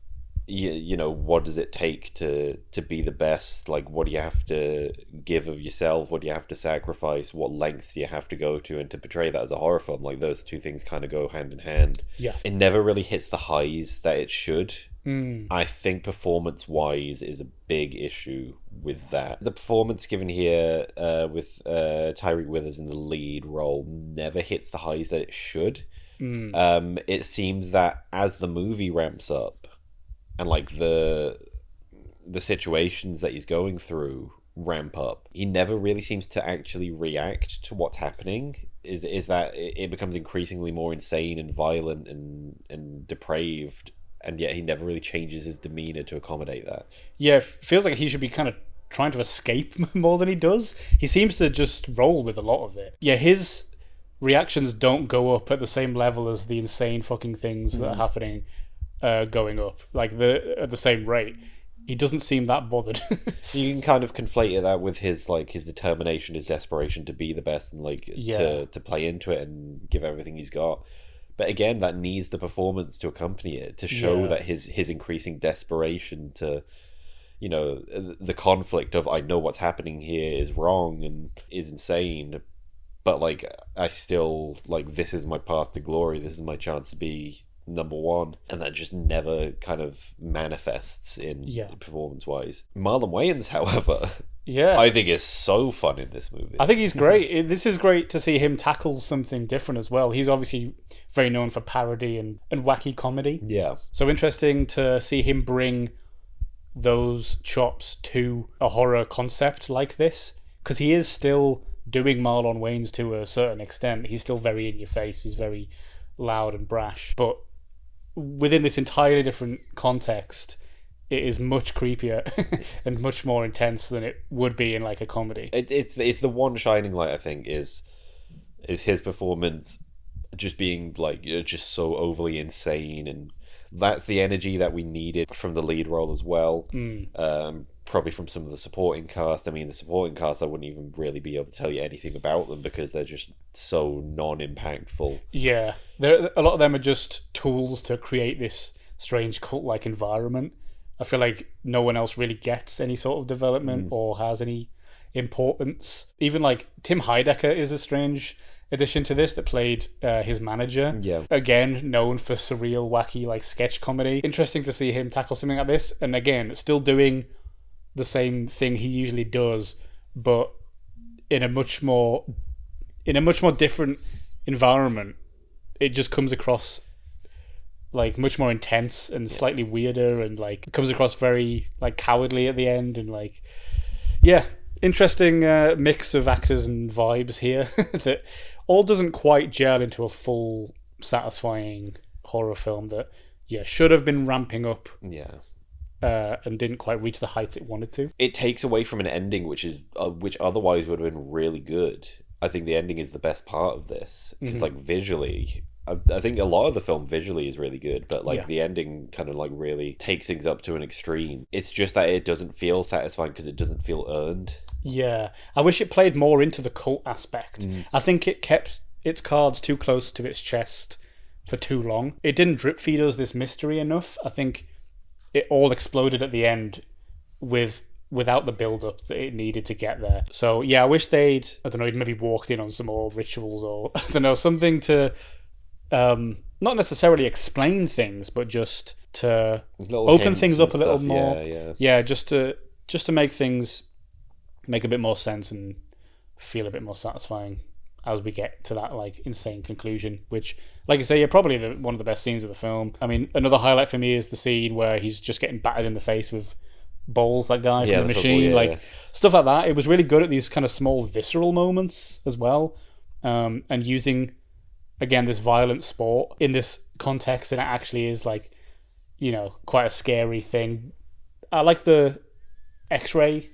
you know, what does it take to be the best? Like, what do you have to give of yourself? What do you have to sacrifice? What lengths do you have to go to? And to portray that as a horror film, like, those two things kind of go hand in hand. Yeah. It never really hits the highs that it should. Mm. I think performance-wise is a big issue with that. The performance given here with Tyreek Withers in the lead role never hits the highs that it should. Mm. It seems that as the movie ramps up, and like the situations that he's going through ramp up, he never really seems to actually react to what's happening. Is that it becomes increasingly more insane and violent and depraved, and yet he never really changes his demeanor to accommodate that. Yeah, it feels like he should be kind of trying to escape more than he does. He seems to just roll with a lot of it. Yeah, his reactions don't go up at the same level as the insane fucking things that are happening going up, like at the same rate. He doesn't seem that bothered. You can kind of conflate that with his determination, his desperation to be the best, and to play into it and give everything he's got. But again, that needs the performance to accompany it, to show that his increasing desperation to, you know, the conflict of, I know what's happening here is wrong and is insane, but like, I still, like, this is my path to glory, this is my chance to be number one, and that just never kind of manifests in performance-wise. Marlon Wayans, however, I think is so fun in this movie. I think he's great. This is great to see him tackle something different as well. He's obviously very known for parody and wacky comedy. Yeah. So interesting to see him bring those chops to a horror concept like this, because he is still doing Marlon Wayans to a certain extent. He's still very in your face. He's very loud and brash. But within this entirely different context, it is much creepier and much more intense than it would be in like a comedy. It's the one shining light, I think, is his performance just being like just so overly insane, and that's the energy that we needed from the lead role as well. Probably from some of the supporting cast. I mean, the supporting cast, I wouldn't even really be able to tell you anything about them because they're just so non-impactful. Yeah, a lot of them are just tools to create this strange cult-like environment. I feel like no one else really gets any sort of development or has any importance. Even like Tim Heidecker is a strange addition to this, that played his manager. Yeah. Again, known for surreal, wacky, like sketch comedy. Interesting to see him tackle something like this, and again, still doing the same thing he usually does, but in a much more different environment. It just comes across like much more intense and slightly weirder, and like comes across very like cowardly at the end, and like interesting mix of actors and vibes here that all doesn't quite gel into a full satisfying horror film that should have been ramping up and didn't quite reach the heights it wanted to. It takes away from an ending which otherwise would have been really good. I think the ending is the best part of this, because like visually, I think a lot of the film visually is really good, but like the ending kind of like really takes things up to an extreme. It's just that it doesn't feel satisfying because it doesn't feel earned. Yeah, I wish it played more into the cult aspect. I think it kept its cards too close to its chest for too long. It didn't drip feed us this mystery enough. I think it all exploded at the end without the build-up that it needed to get there. So I wish they'd maybe walked in on some more rituals, or I don't know, something to not necessarily explain things, but just to open things up a little more. Just to make things make a bit more sense and feel a bit more satisfying. as we get to that like insane conclusion, which, like you say, probably one of the best scenes of the film. I mean, another highlight for me is the scene where he's just getting battered in the face with balls, that guy from the machine, football, stuff like that. It was really good at these kind of small visceral moments as well, and using, again, this violent sport in this context, and it actually is like, quite a scary thing. I like the X-ray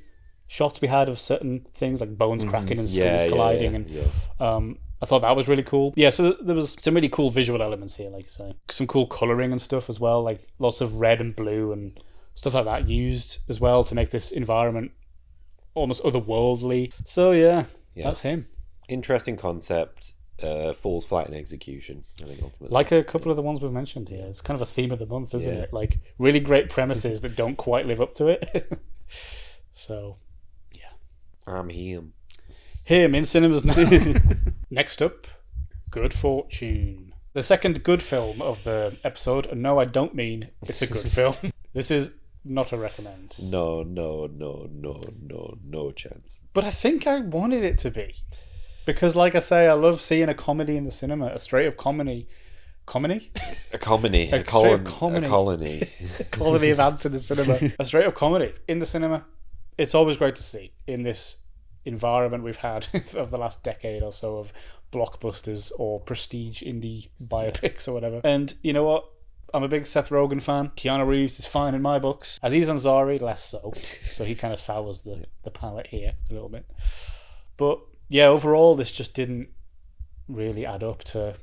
shots we had of certain things, like bones cracking and skulls colliding, and I thought that was really cool. Yeah, so there was some really cool visual elements here, like you say. Some cool colouring and stuff as well, like lots of red and blue and stuff like that used as well to make this environment almost otherworldly. So yeah. That's him. Interesting concept. Falls flat in execution, I think, ultimately. Like a couple of the ones we've mentioned here. It's kind of a theme of the month, isn't it? Like really great premises that don't quite live up to it. So, yeah. I'm him. Him in cinemas now. Next up, Good Fortune. The second good film of the episode. And no, I don't mean it's a good film. This is not a recommend. No chance. But I think I wanted it to be. Because, like I say, I love seeing a comedy in the cinema, a straight-up comedy. Comedy? A colony. A colony of ants in the cinema. A straight-up comedy in the cinema. It's always great to see in this environment we've had of the last decade or so of blockbusters or prestige indie biopics or whatever. And you know what? I'm a big Seth Rogen fan. Keanu Reeves is fine in my books. Aziz Ansari, less so. So he kind of sours the palette here a little bit. But yeah, overall, this just didn't really add up to,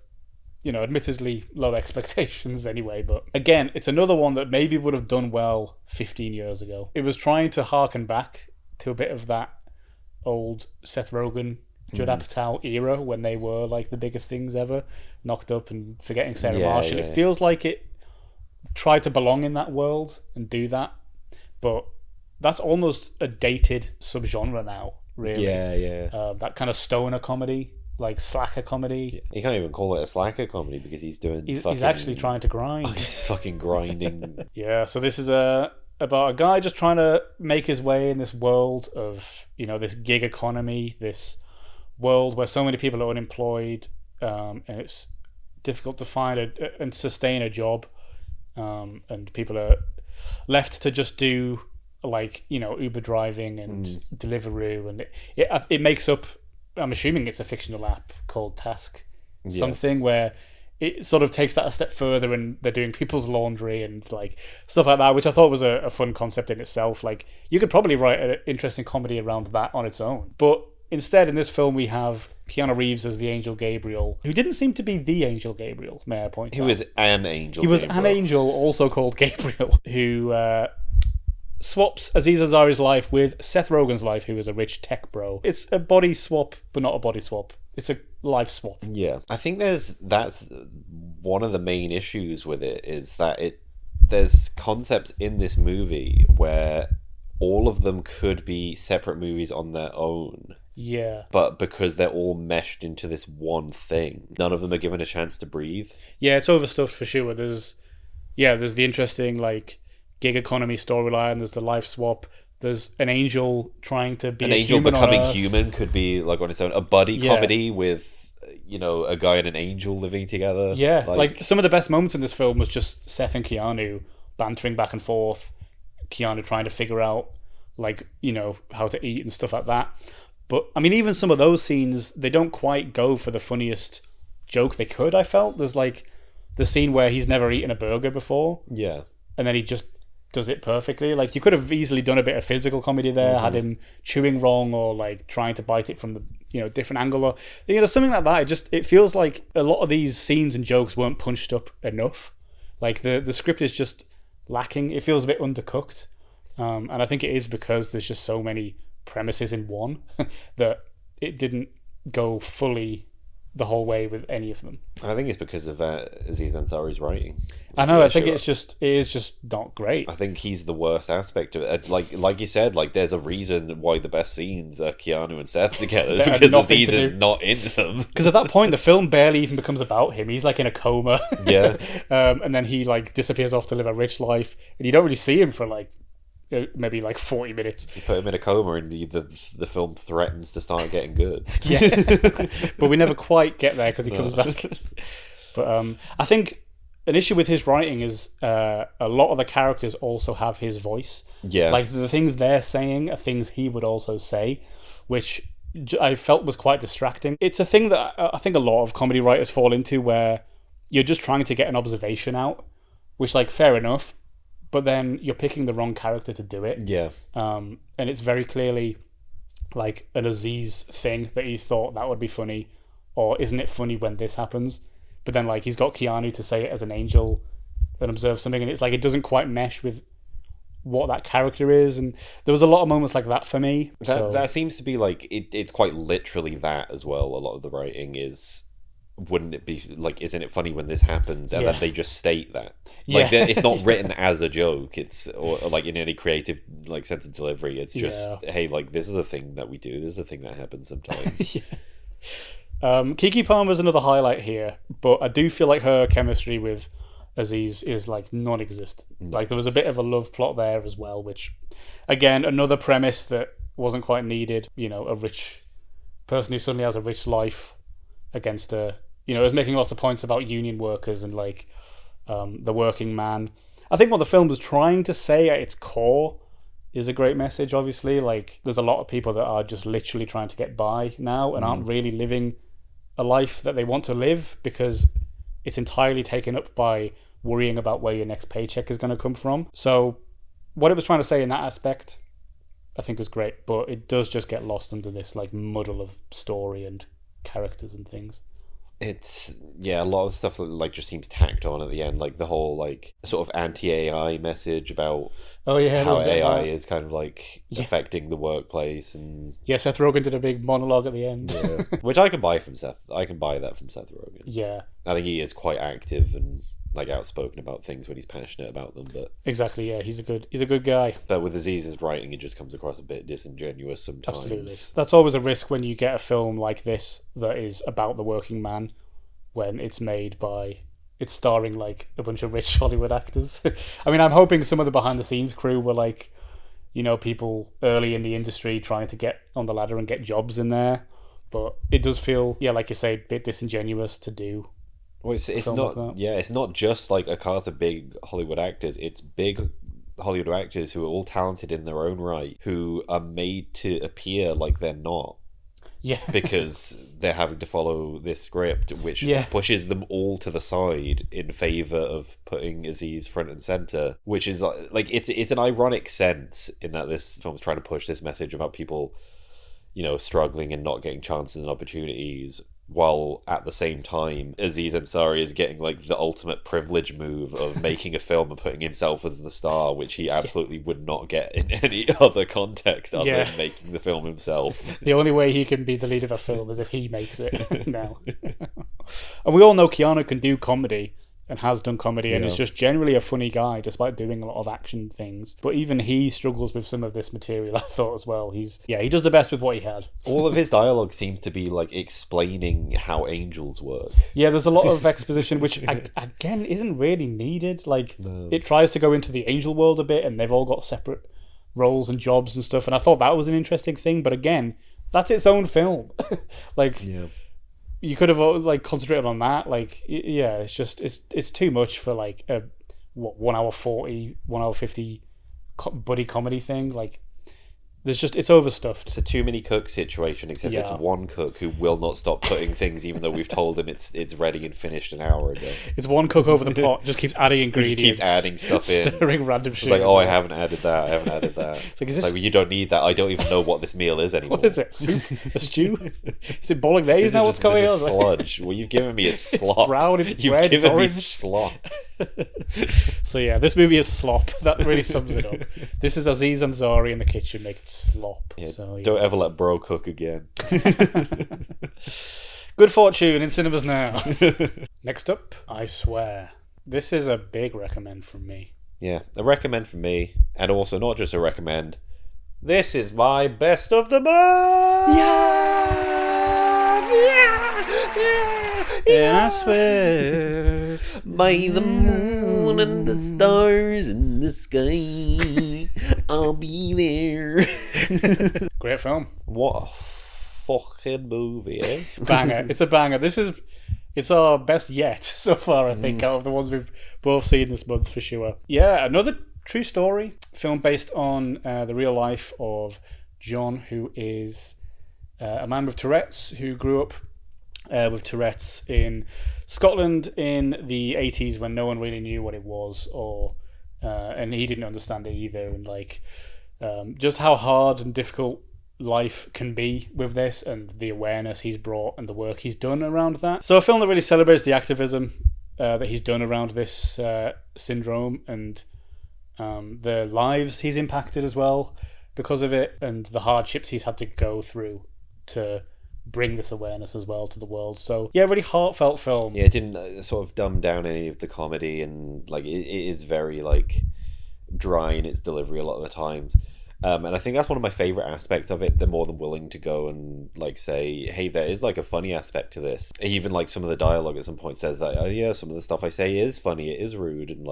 admittedly low expectations anyway. But again, it's another one that maybe would have done well 15 years ago. It was trying to harken back to a bit of that old Seth Rogen, Judd Apatow era when they were like the biggest things ever, Knocked Up and Forgetting Sarah Marshall. It feels like it tried to belong in that world and do that, but that's almost a dated subgenre now. Really, that kind of stoner comedy, like slacker comedy. You can't even call it a slacker comedy because he's doing. He's actually trying to grind. Oh, he's fucking grinding. Yeah, so this is about a guy just trying to make his way in this world of this gig economy, this world where so many people are unemployed, and it's difficult to find and sustain a job, and people are left to just do, like, Uber driving and Deliveroo, and it makes up, I'm assuming it's a fictional app called Task something, where it sort of takes that a step further and they're doing people's laundry and like stuff like that, which I thought was a fun concept in itself. Like, you could probably write an interesting comedy around that on its own. But instead, in this film, we have Keanu Reeves as the Angel Gabriel, who didn't seem to be the Angel Gabriel, may I point out. He was an angel. He was an angel, also called Gabriel, who swaps Aziz Ansari's life with Seth Rogen's life, who is a rich tech bro. It's a body swap, but not a body swap. It's a life swap. Yeah. I think that's one of the main issues with it, is that there's concepts in this movie where all of them could be separate movies on their own. Yeah. But because they're all meshed into this one thing, none of them are given a chance to breathe. Yeah, it's overstuffed for sure. There's the interesting, like, gig economy storyline, there's the life swap, there's an angel trying to be an angel becoming human could be like on its own, a buddy comedy with a guy and an angel living together. Like some of the best moments in this film was just Seth and Keanu bantering back and forth, Keanu trying to figure out, like, how to eat and stuff like that. But I mean, even some of those scenes, they don't quite go for the funniest joke they could. I felt there's like the scene where he's never eaten a burger before, and then he just does it perfectly. Like, you could have easily done a bit of physical comedy there, had him chewing wrong or like trying to bite it from the different angle, or something like that. It feels like a lot of these scenes and jokes weren't punched up enough. Like, the script is just lacking. It feels a bit undercooked, and I think it is because there's just so many premises in one that it didn't go fully the whole way with any of them. I think it's because of Aziz Ansari's writing. I know. I think it is just not great. I think he's the worst aspect of it. Like you said, like, there's a reason why the best scenes are Keanu and Seth together, because Aziz is not in them. Because at that point, the film barely even becomes about him. He's like in a coma. Yeah. And then he like disappears off to live a rich life, and you don't really see him for like maybe like 40 minutes. You put him in a coma and the film threatens to start getting good. Yeah. But we never quite get there because he comes back. But I think an issue with his writing is a lot of the characters also have his voice. Yeah. Like the things they're saying are things he would also say, which I felt was quite distracting. It's a thing that I think a lot of comedy writers fall into, where you're just trying to get an observation out, which, like, fair enough, but then you're picking the wrong character to do it. Yeah. And it's very clearly like an Aziz thing that he's thought that would be funny, or isn't it funny when this happens? But then, like, he's got Keanu to say it as an angel and observe something, and it's like it doesn't quite mesh with what that character is. And there was a lot of moments like that for me. That seems to be like it's quite literally that as well. A lot of the writing is, wouldn't it be like, isn't it funny when this happens? And then they just state that. Like, it's not written as a joke. It's or like in any creative like sense of delivery. It's just hey, like, this is a thing that we do. This is a thing that happens sometimes. Keke Palmer's another highlight here, but I do feel like her chemistry with Aziz is like non-existent. Like, there was a bit of a love plot there as well, which, again, another premise that wasn't quite needed. You know, a rich person who suddenly has a rich life against a, you know, it was making lots of points about union workers and like the working man. I think what the film was trying to say at its core is a great message. Obviously, like, there's a lot of people that are just literally trying to get by now and aren't really living a life that they want to live, because it's entirely taken up by worrying about where your next paycheck is going to come from. So what it was trying to say in that aspect, I think, was great, but it does just get lost under this like muddle of story and characters and things. It's a lot of stuff that like just seems tacked on at the end, like the whole like sort of anti-AI message about how AI is kind of like affecting the workplace. And Seth Rogen did a big monologue at the end, which I can buy from Seth. I can buy that from Seth Rogen. Yeah, I think he is quite active and like outspoken about things when he's passionate about them. But exactly, yeah, he's a good guy. But with Aziz's writing, it just comes across a bit disingenuous sometimes. Absolutely, that's always a risk when you get a film like this that is about the working man, when it's starring like a bunch of rich Hollywood actors. I mean, I'm hoping some of the behind the scenes crew were like, you know, people early in the industry trying to get on the ladder and get jobs in there. But it does feel, like you say, a bit disingenuous to do. Well, it's not. Like, it's not just like a cast of big Hollywood actors. It's big Hollywood actors who are all talented in their own right, who are made to appear like they're not. Yeah, because they're having to follow this script, which pushes them all to the side in favor of putting Aziz front and center. Which is like it's an ironic sense in that this film's trying to push this message about people, you know, struggling and not getting chances and opportunities, while at the same time Aziz Ansari is getting like the ultimate privilege move of making a film and putting himself as the star, which he absolutely would not get in any other context other than making the film himself. The only way he can be the lead of a film is if he makes it now. And we all know Keanu can do comedy and has done comedy, and is just generally a funny guy despite doing a lot of action things. But even he struggles with some of this material, I thought, as well. He does the best with what he had. All of his dialogue seems to be like explaining how angels work. Yeah, there's a lot of exposition which again isn't really needed. Like, it tries to go into the angel world a bit, and they've all got separate roles and jobs and stuff, and I thought that was an interesting thing, but again, that's its own film. You could have like concentrated on that. Like, it's just it's too much for like a 1 hour 40, 1 hour 50 buddy comedy thing. Like, it's overstuffed. It's a too many cook situation, except it's one cook who will not stop putting things, even though we've told him it's ready and finished an hour ago. It's one cook over the pot, just keeps adding ingredients, just keeps adding stuff in, stirring random shit. It's like, I haven't added that. It's like, is this... It's like, well, you don't need that. I don't even know what this meal is anymore. What is it? Soup? A stew? Is it bolognese now? What's going on? Sludge. Well, you've given me a slop. It's brown. It's red. It's orange. Me slop. So yeah, this movie is slop. That really sums it up. This is Aziz Ansari in the kitchen making slop. Yeah, so, don't ever let bro cook again. Good fortune in cinemas now. Next up, I Swear. This is a big recommend from me. Yeah, a recommend from me, and also not just a recommend. This is my best of the month. Yeah, I swear by the moon moon and the stars in the sky. I'll be there. Great film. What a fucking movie, eh? Banger. It's a banger. It's our best yet so far, I think, out of the ones we've both seen this month for sure. Yeah, another true story film based on the real life of John, who is a man with Tourette's who grew up with Tourette's in Scotland in the 80s when no one really knew what it was, and he didn't understand it either, and just how hard and difficult life can be with this, and the awareness he's brought and the work he's done around that. So a film that really celebrates the activism that he's done around this syndrome, and the lives he's impacted as well because of it, and the hardships he's had to go through to bring this awareness as well to the world. So yeah, really heartfelt film. Yeah, it didn't sort of dumb down any of the comedy, and it is very dry in its delivery a lot of the times. And I think that's one of my favorite aspects of it. They're more than willing to go and say, hey, there is a funny aspect to this. Even some of the dialogue at some point says that, oh yeah, some of the stuff I say is funny, it is rude, and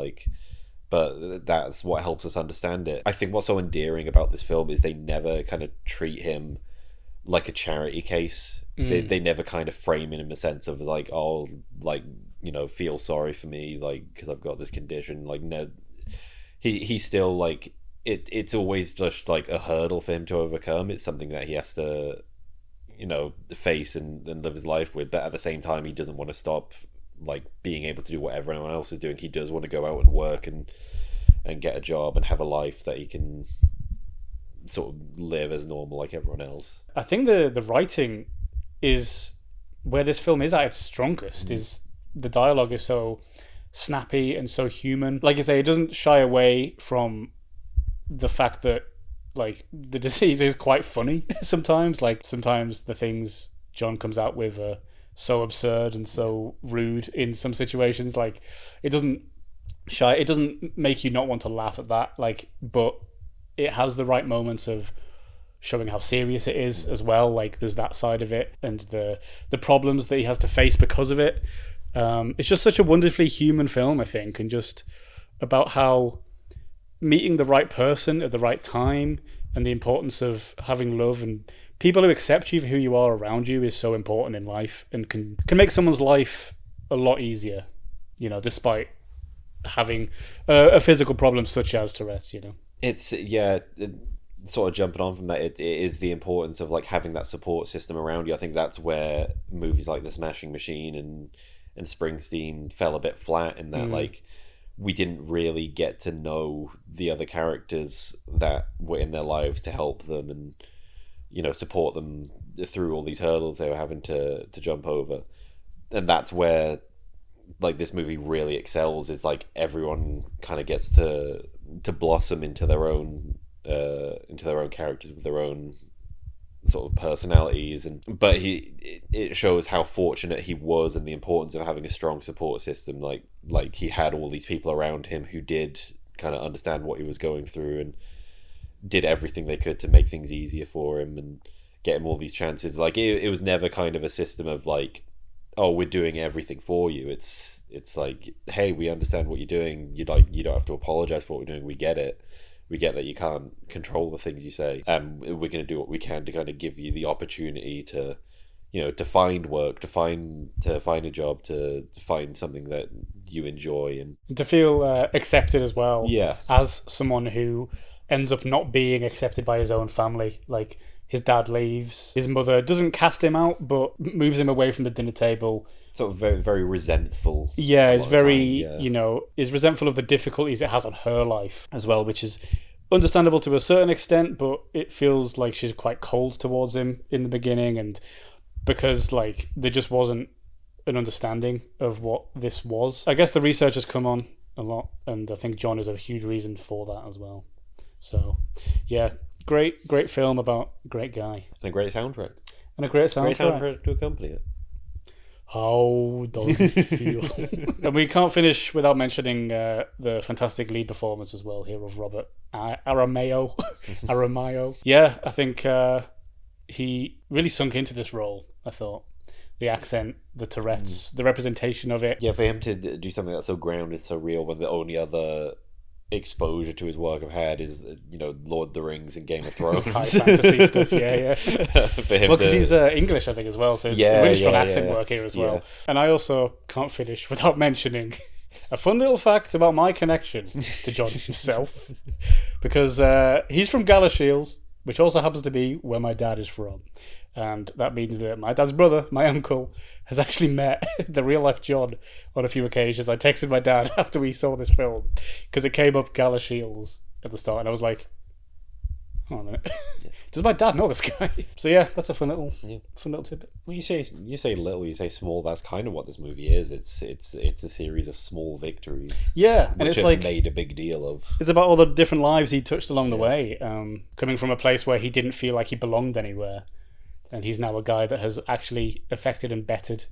but that's what helps us understand it. I think what's so endearing about this film is they never kind of treat him like a charity case. They never kind of frame it in a sense of feel sorry for me because I've got this condition. No, he's still it's always just a hurdle for him to overcome. It's something that he has to face and live his life with, but at the same time he doesn't want to stop being able to do what everyone else is doing. He does want to go out and work and get a job and have a life that he can sort of live as normal like everyone else. I think the writing is where this film is at its strongest. Is the dialogue is so snappy and so human. Like I say, it doesn't shy away from the fact that the disease is quite funny sometimes. Sometimes the things John comes out with are so absurd and so rude in some situations. It doesn't make you not want to laugh at that, but it has the right moments of showing how serious it is as well. There's that side of it, and the problems that he has to face because of it. It's just such a wonderfully human film, I think, and just about how meeting the right person at the right time and the importance of having love and people who accept you for who you are around you is so important in life, and can make someone's life a lot easier, despite having a physical problem such as Tourette's. It's sort of jumping on from that, it is the importance of having that support system around you. I think that's where movies like The Smashing Machine and Springsteen fell a bit flat, in that we didn't really get to know the other characters that were in their lives to help them and support them through all these hurdles they were having to jump over. And that's where this movie really excels, is everyone kind of gets to blossom into their own characters with their own sort of personalities, but it shows how fortunate he was and the importance of having a strong support system. He had all these people around him who did kind of understand what he was going through and did everything they could to make things easier for him and get him all these chances. It was never kind of a system of oh, we're doing everything for you. It's hey, we understand what you're doing. You don't have to apologize for what we're doing. We get it. We get that you can't control the things you say. We're going to do what we can to kind of give you the opportunity to, to find work, to find a job, to find something that you enjoy, and to feel accepted as well. Yeah. As someone who ends up not being accepted by his own family. His dad leaves. His mother doesn't cast him out, but moves him away from the dinner table. Sort of very, very resentful. Yeah, is very, is resentful of the difficulties it has on her life as well, which is understandable to a certain extent, but it feels like she's quite cold towards him in the beginning, and because there just wasn't an understanding of what this was. I guess the research has come on a lot, and I think John is a huge reason for that as well. So, yeah. Great film about a great guy. And a great soundtrack. Great soundtrack to accompany it. How does it feel? And we can't finish without mentioning the fantastic lead performance as well here of Robert Aramayo. Yeah, I think he really sunk into this role, I thought. the accent, the Tourette's, the representation of it. Yeah, for him to do something that's so grounded, so real, when the only other exposure to his work I've had is, Lord of the Rings and Game of Thrones. High fantasy stuff, yeah. For him, well, because he's English, I think, as well, so it's a really strong accent work here as well. Yeah. And I also can't finish without mentioning a fun little fact about my connection to John himself, because he's from Galashiels, which also happens to be where my dad is from. And that means that my dad's brother, my uncle, has actually met the real-life John on a few occasions. I texted my dad after we saw this film, because it came up Galashiels at the start, and I was like, hold on a minute. Does my dad know this guy? So yeah, that's a fun little tidbit. Well, you say little, you say small. That's kind of what this movie is. It's a series of small victories. Yeah, and it's like made a big deal of. It's about all the different lives he touched along the way. Coming from a place where he didn't feel like he belonged anywhere, and he's now a guy that has actually affected and bettered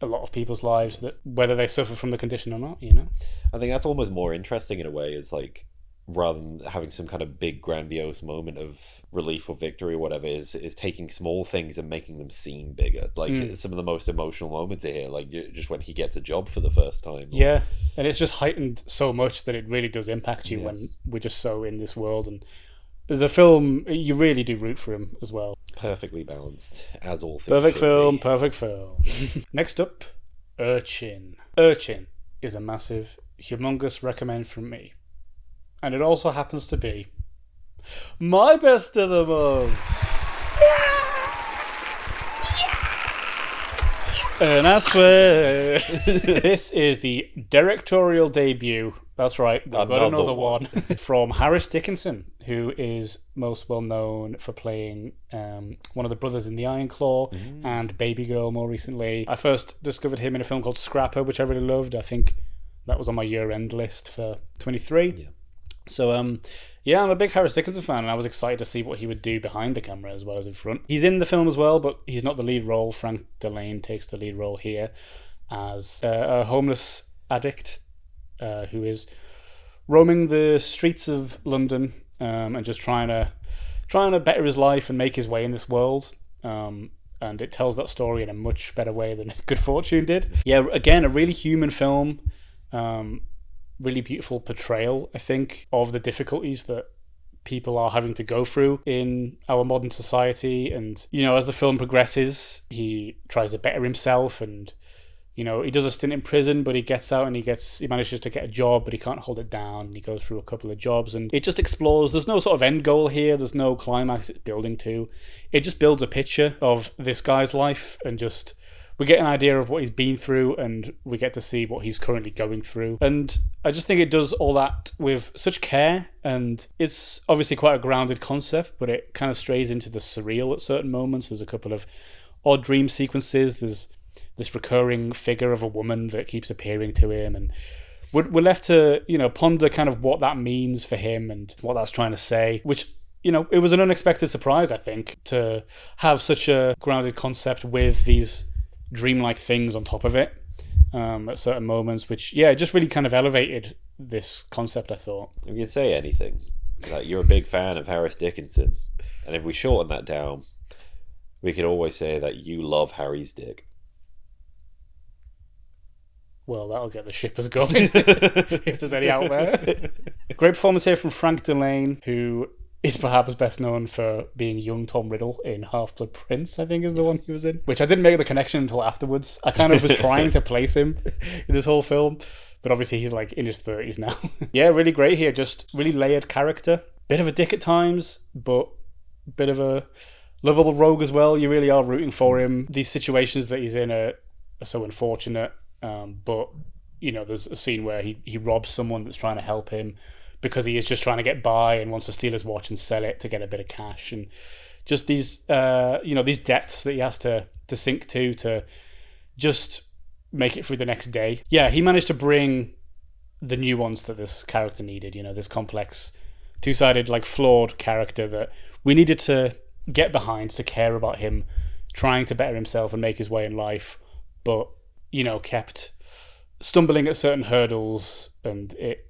a lot of people's lives, that whether they suffer from the condition or not. I think that's almost more interesting in a way. Is like, rather than having some kind of big grandiose moment of relief or victory or whatever, is taking small things and making them seem bigger. Like some of the most emotional moments here, like just when he gets a job for the first time. Yeah, and it's just heightened so much that it really does impact you when we're just so in this world. And the film, you really do root for him as well. Perfectly balanced, as all things perfect should film. Next up, Urchin. Urchin is a massive, humongous recommend from me. And it also happens to be my best of the month. And I swear, this is the directorial debut. That's right, we've got another one from Harris Dickinson, who is most well known for playing one of the brothers in The Iron Claw and Baby Girl more recently. I first discovered him in a film called Scrapper, which I really loved. I think that was on my year-end list for 23. Yeah. So, I'm a big Harris Dickinson fan, and I was excited to see what he would do behind the camera as well as in front. He's in the film as well, but he's not the lead role. Frank Delane takes the lead role here as a homeless addict who is roaming the streets of London and just trying to better his life and make his way in this world. And it tells that story in a much better way than Good Fortune did. Yeah, again, a really human film. Really beautiful portrayal, I think, of the difficulties that people are having to go through in our modern society. And, as the film progresses, he tries to better himself, and, he does a stint in prison, but he gets out and he manages to get a job, but he can't hold it down. And he goes through a couple of jobs, and it just explores. There's no sort of end goal here. There's no climax it's building to. It just builds a picture of this guy's life, and just we get an idea of what he's been through, and we get to see what he's currently going through. And I just think it does all that with such care, and it's obviously quite a grounded concept, but it kind of strays into the surreal at certain moments. There's a couple of odd dream sequences. There's this recurring figure of a woman that keeps appearing to him, and we're left to, ponder kind of what that means for him and what that's trying to say, which, it was an unexpected surprise, I think, to have such a grounded concept with these dreamlike things on top of it at certain moments, which it just really kind of elevated this concept, I thought. If you could say anything, like you're a big fan of Harris Dickinson, and if we shorten that down, we could always say that you love Harry's dick. Well, that'll get the shippers going if there's any out there. Great performance here from Frank Delane, who is perhaps best known for being young Tom Riddle in Half-Blood Prince, I think is the one he was in, which I didn't make the connection until afterwards. I kind of was trying to place him in this whole film, but obviously he's like in his 30s now. Yeah, really great here, just really layered character. Bit of a dick at times, but bit of a lovable rogue as well. You really are rooting for him. These situations that he's in are so unfortunate, but, there's a scene where he robs someone that's trying to help him, because he is just trying to get by and wants to steal his watch and sell it to get a bit of cash. And just these, these depths that he has to sink to just make it through the next day. Yeah, he managed to bring the nuance that this character needed, this complex, two-sided, flawed character that we needed to get behind, to care about him trying to better himself and make his way in life, but, kept stumbling at certain hurdles, and it,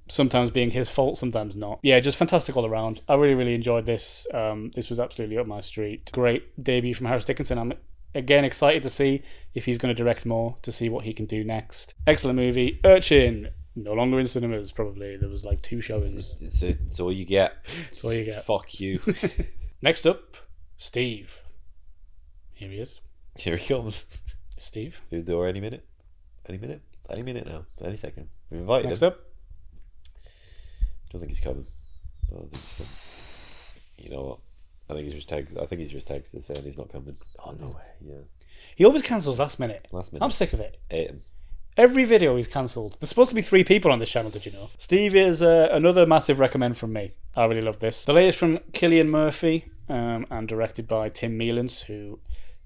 sometimes being his fault, sometimes not. Yeah, just fantastic all around. I really, really enjoyed this. This was absolutely up my street. Great debut from Harris Dickinson. I'm again, excited to see if he's going to direct more, to see what he can do next. Excellent movie. Urchin, no longer in cinemas, probably. There was like 2 showings. It's all you get. It's all you get. Fuck you. Next up, Steve. Here he is. Here he comes. Steve. Through the door any minute. Any minute? Any minute now. Any second. We've invited Next him. up. Don't think he's coming. Don't think he's coming. You know what? I think he's just texted saying he's not coming. Oh, no way. Yeah. He always cancels last minute. Last minute. I'm sick of it. Ate him. Every video he's cancelled. There's supposed to be 3 people on this channel, did you know? Steve is another massive recommend from me. I really love this. The latest from Cillian Murphy and directed by Tim Mealance, who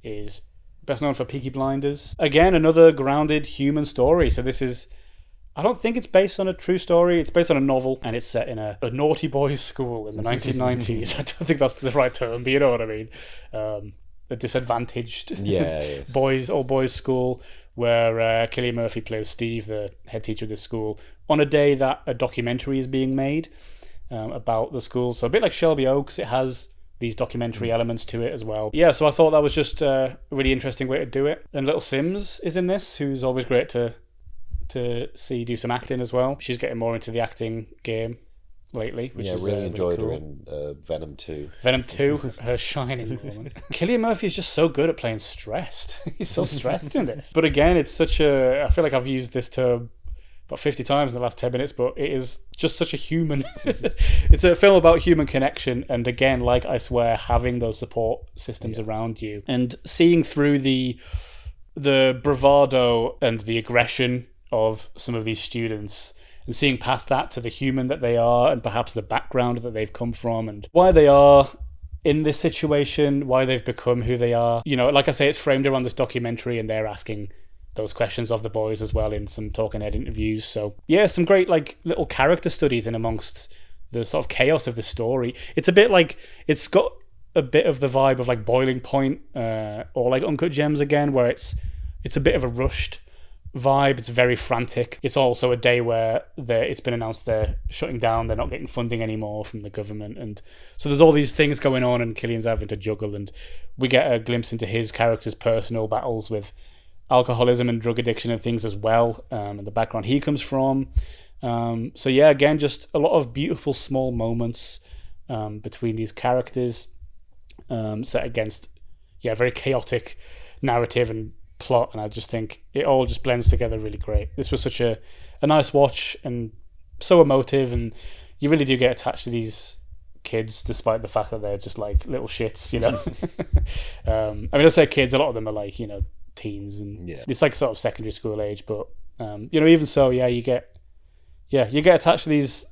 is best known for Peaky Blinders. Again, another grounded human story. So this is... I don't think it's based on a true story. It's based on a novel, and it's set in a naughty boys' school in the 1990s. I don't think that's the right term, but you know what I mean. A disadvantaged all boys school where Cillian Murphy plays Steve, the head teacher of this school, on a day that a documentary is being made about the school. So a bit like Shelby Oaks, it has these documentary elements to it as well. Yeah, so I thought that was just a really interesting way to do it. And Little Sims is in this, who's always great to see do some acting as well. She's getting more into the acting game lately, which is really enjoyed cool. her in Venom 2. Venom 2, her shining moment. Cillian Murphy is just so good at playing stressed. He's so stressed in this. But again, it's such a... I feel like I've used this term about 50 times in the last 10 minutes, but it is just such a human... It's a film about human connection, and again, like I swear, having those support systems around you and seeing through the bravado and the aggression of some of these students and seeing past that to the human that they are and perhaps the background that they've come from and why they are in this situation, why they've become who they are. You know, like I say, it's framed around this documentary and they're asking those questions of the boys as well in some talking head interviews. So yeah, some great like little character studies in amongst the sort of chaos of the story. It's a bit like, it's got a bit of the vibe of like Boiling Point or like Uncut Gems again, where it's a bit of a rushed vibe. It's very frantic. It's also a day where it's been announced they're shutting down, they're not getting funding anymore from the government, and so there's all these things going on and Cillian's having to juggle, and we get a glimpse into his character's personal battles with alcoholism and drug addiction and things as well, and the background he comes from. So yeah, again, just a lot of beautiful small moments between these characters, set against very chaotic narrative and plot, and I just think it all just blends together really great. This was such a nice watch and so emotive, and you really do get attached to these kids despite the fact that they're just like little shits, you know. I mean, I say kids, a lot of them are like, you know, teens, and it's like sort of secondary school age, but you know, even so, you get attached to these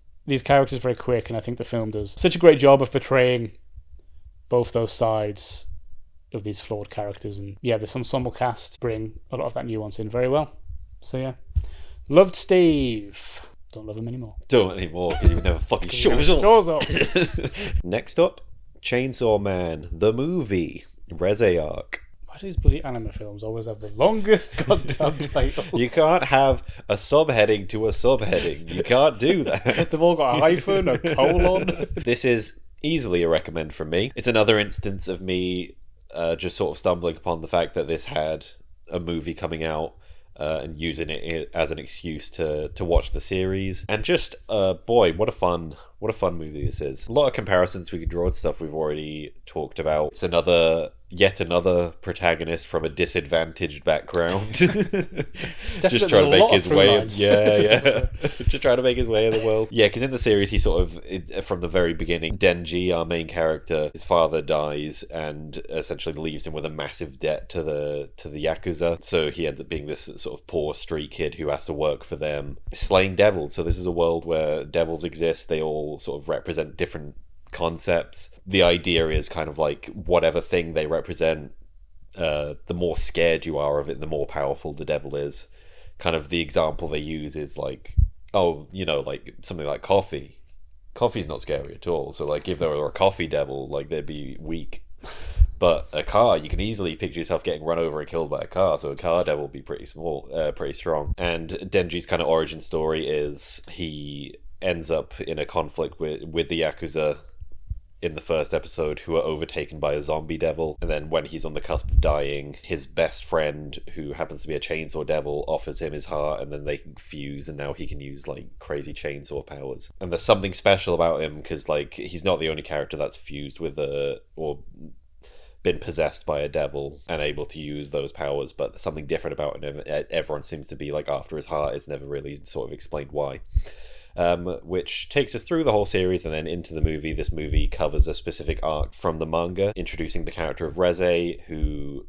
characters very quick, and I think the film does such a great job of portraying both those sides of these flawed characters, and this ensemble cast bring a lot of that nuance in very well. So loved Steve. Don't love him anymore. Don't anymore, because he would never fucking shows up. Next up, Chainsaw Man, the movie, Reze arc. Why do these bloody anime films always have the longest goddamn titles? You can't have a subheading to a subheading. You can't do that. They've all got a hyphen, a colon. This is easily a recommend from me. It's another instance of me just sort of stumbling upon the fact that this had a movie coming out and using it as an excuse to watch the series. And just boy, what a fun movie this is. A lot of comparisons we could draw to stuff we've already talked about. It's yet another protagonist from a disadvantaged background. Just trying to make his way in, just trying to make his way in the world. Because in the series he sort of, from the very beginning, Denji, our main character, his father dies and essentially leaves him with a massive debt to the Yakuza. So he ends up being this sort of poor street kid who has to work for them, slaying devils. So this is a world where devils exist. They all sort of represent different concepts. The idea is kind of like whatever thing they represent, the more scared you are of it, the more powerful the devil is. Kind of the example they use is like, like something like coffee. Coffee's not scary at all. So like if there were a coffee devil, like they'd be weak. But a car, you can easily picture yourself getting run over and killed by a car. So a car devil would be pretty strong. And Denji's kind of origin story is he ends up in a conflict with the Yakuza in the first episode who are overtaken by a zombie devil, and then when he's on the cusp of dying, his best friend, who happens to be a chainsaw devil, offers him his heart, and then they can fuse, and now he can use like crazy chainsaw powers. And there's something special about him because like he's not the only character that's fused with or been possessed by a devil and able to use those powers, but there's something different about him. Everyone seems to be like after his heart. It's never really sort of explained why. Which takes us through the whole series and then into the movie. This movie covers a specific arc from the manga, introducing the character of Reze, who,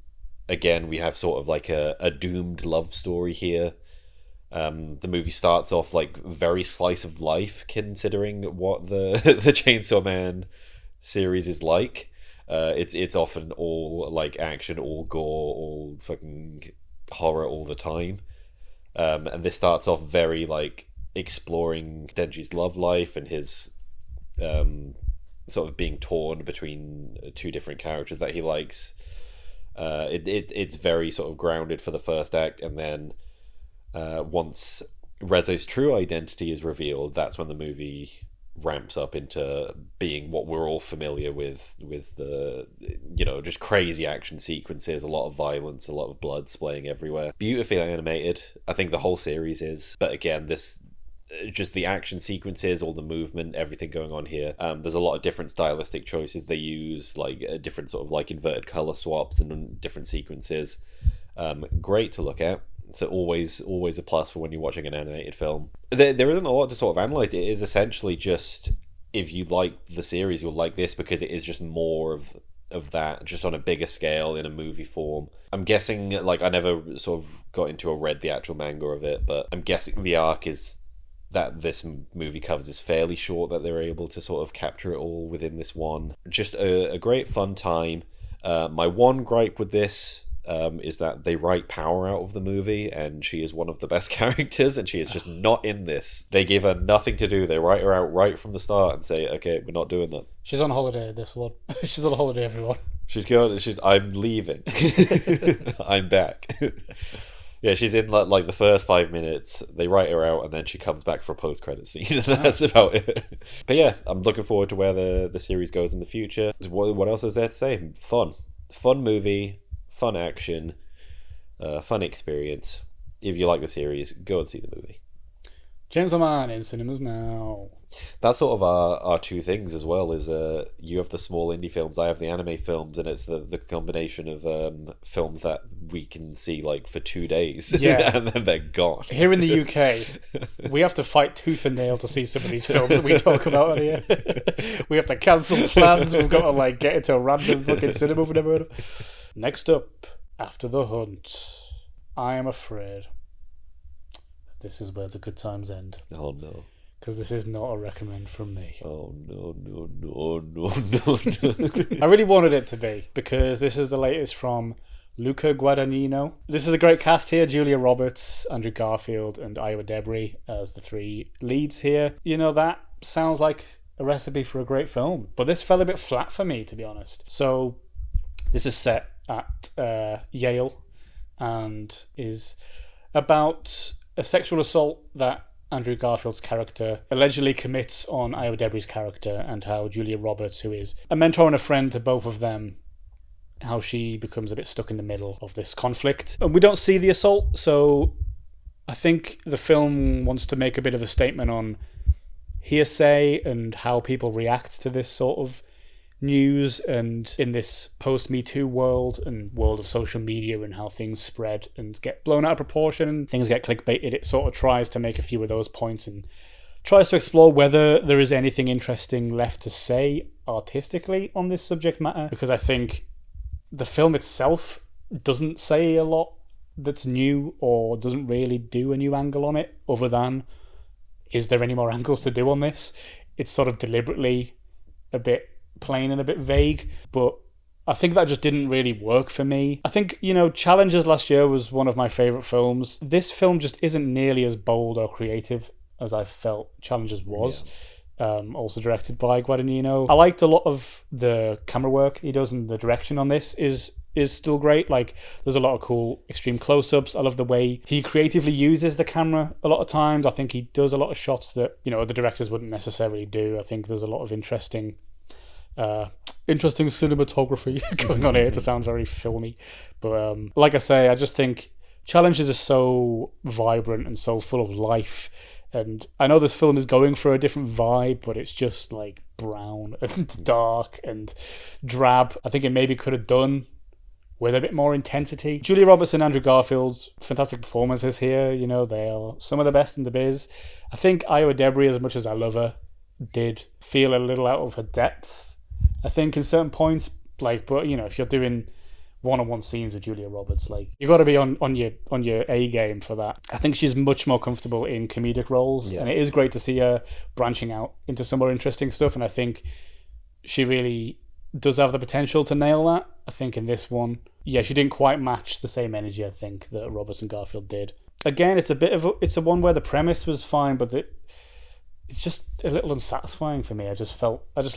again, we have sort of like a doomed love story here. The movie starts off like very slice of life, considering what the the Chainsaw Man series is like. It's often all like action, all gore, all fucking horror all the time. And this starts off very like exploring Denji's love life and his sort of being torn between two different characters that he likes. It's very sort of grounded for the first act, and then once Reze's true identity is revealed, that's when the movie ramps up into being what we're all familiar with the, you know, just crazy action sequences, a lot of violence, a lot of blood splaying everywhere. Beautifully animated, I think the whole series is, but again, this just the action sequences, all the movement, everything going on here. There's a lot of different stylistic choices they use, like different sort of like inverted color swaps and different sequences. Great to look at. So always a plus for when you're watching an animated film. There isn't a lot to sort of analyze. It is essentially just, if you like the series, you'll like this because it is just more of that, just on a bigger scale in a movie form. I'm guessing, like, I never sort of got into or read the actual manga of it, but I'm guessing the arc is that this movie covers is fairly short, that they're able to sort of capture it all within this one. Just a great fun time. My one gripe with this is that they write Power out of the movie, and she is one of the best characters, and she is just not in this. They give her nothing to do. They write her out right from the start and say, okay, we're not doing that. She's on holiday, this one. She's on holiday, everyone. I'm leaving. I'm back. Yeah, she's in like the first 5 minutes. They write her out, and then she comes back for a post-credit scene, and that's about it. But yeah, I'm looking forward to where the series goes in the future. What else is there to say? Fun movie, fun action, fun experience. If you like the series, go and see the movie. Chainsaw Man in cinemas now. That's sort of our two things as well. Is you have the small indie films, I have the anime films, and it's the combination of films that we can see like for 2 days, yeah, and then they're gone. Here in the UK, we have to fight tooth and nail to see some of these films that we talk about on here. We have to cancel plans. We've got to like get into a random fucking cinema we've never heard of. Next up, After the Hunt. I am afraid this is where the good times end. Oh no. Because this is not a recommend from me. Oh no. I really wanted it to be, because this is the latest from Luca Guadagnino. This is a great cast here. Julia Roberts, Andrew Garfield, and Iowa Debris as the three leads here. You know, that sounds like a recipe for a great film. But this fell a bit flat for me, to be honest. So this is set at Yale and is about a sexual assault that Andrew Garfield's character allegedly commits on Iowa Debris' character, and how Julia Roberts, who is a mentor and a friend to both of them, how she becomes a bit stuck in the middle of this conflict. And we don't see the assault, so I think the film wants to make a bit of a statement on hearsay and how people react to this sort of news, and in this post-Me Too world and world of social media and how things spread and get blown out of proportion and things get clickbaited. It sort of tries to make a few of those points and tries to explore whether there is anything interesting left to say artistically on this subject matter, because I think the film itself doesn't say a lot that's new, or doesn't really do a new angle on it, other than, is there any more angles to do on this? It's sort of deliberately a bit plain and a bit vague, but I think that just didn't really work for me. I think, you know, Challengers last year was one of my favourite films. This film just isn't nearly as bold or creative as I felt Challengers was. Yeah. Also directed by Guadagnino. I liked a lot of the camera work he does, and the direction on this is still great. Like, there's a lot of cool extreme close-ups. I love the way he creatively uses the camera a lot of times. I think he does a lot of shots that, you know, the directors wouldn't necessarily do. I think there's a lot of interesting Interesting cinematography going on here to sound very filmy. But like I say, I just think Challenges are so vibrant and so full of life. And I know this film is going for a different vibe, but it's just like brown and dark and drab. I think it maybe could have done with a bit more intensity. Julia Roberts and Andrew Garfield's fantastic performances here. You know, they are some of the best in the biz. I think Iowa Debris, as much as I love her, did feel a little out of her depth, I think, in certain points. Like, but you know, if you're doing one-on-one scenes with Julia Roberts, like, you've got to be on your A game for that. I think she's much more comfortable in comedic roles, and it is great to see her branching out into some more interesting stuff. And I think she really does have the potential to nail that. I think in this one, she didn't quite match the same energy, I think, that Roberts and Garfield did. Again, it's a one where the premise was fine, but it's just a little unsatisfying for me. I just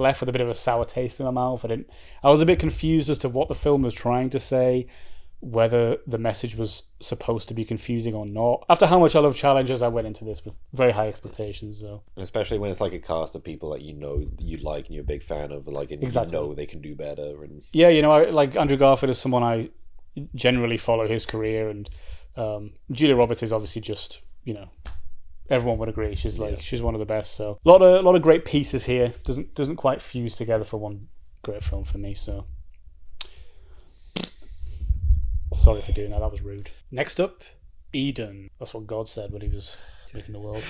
left with a bit of a sour taste in my mouth. I was a bit confused as to what the film was trying to say, whether the message was supposed to be confusing or not. After how much I love Challenges, I went into this with very high expectations, though. Especially when it's like a cast of people that you know you like and you're a big fan of, like, and exactly. You know they can do better. And yeah, you know, I like Andrew Garfield is someone I generally follow his career, and Julia Roberts is obviously just, you know, everyone would agree she's one of the best. So a lot of great pieces here. Doesn't quite fuse together for one great film for me. So sorry for doing that. That was rude. Next up, Eden. That's what God said when he was making the world.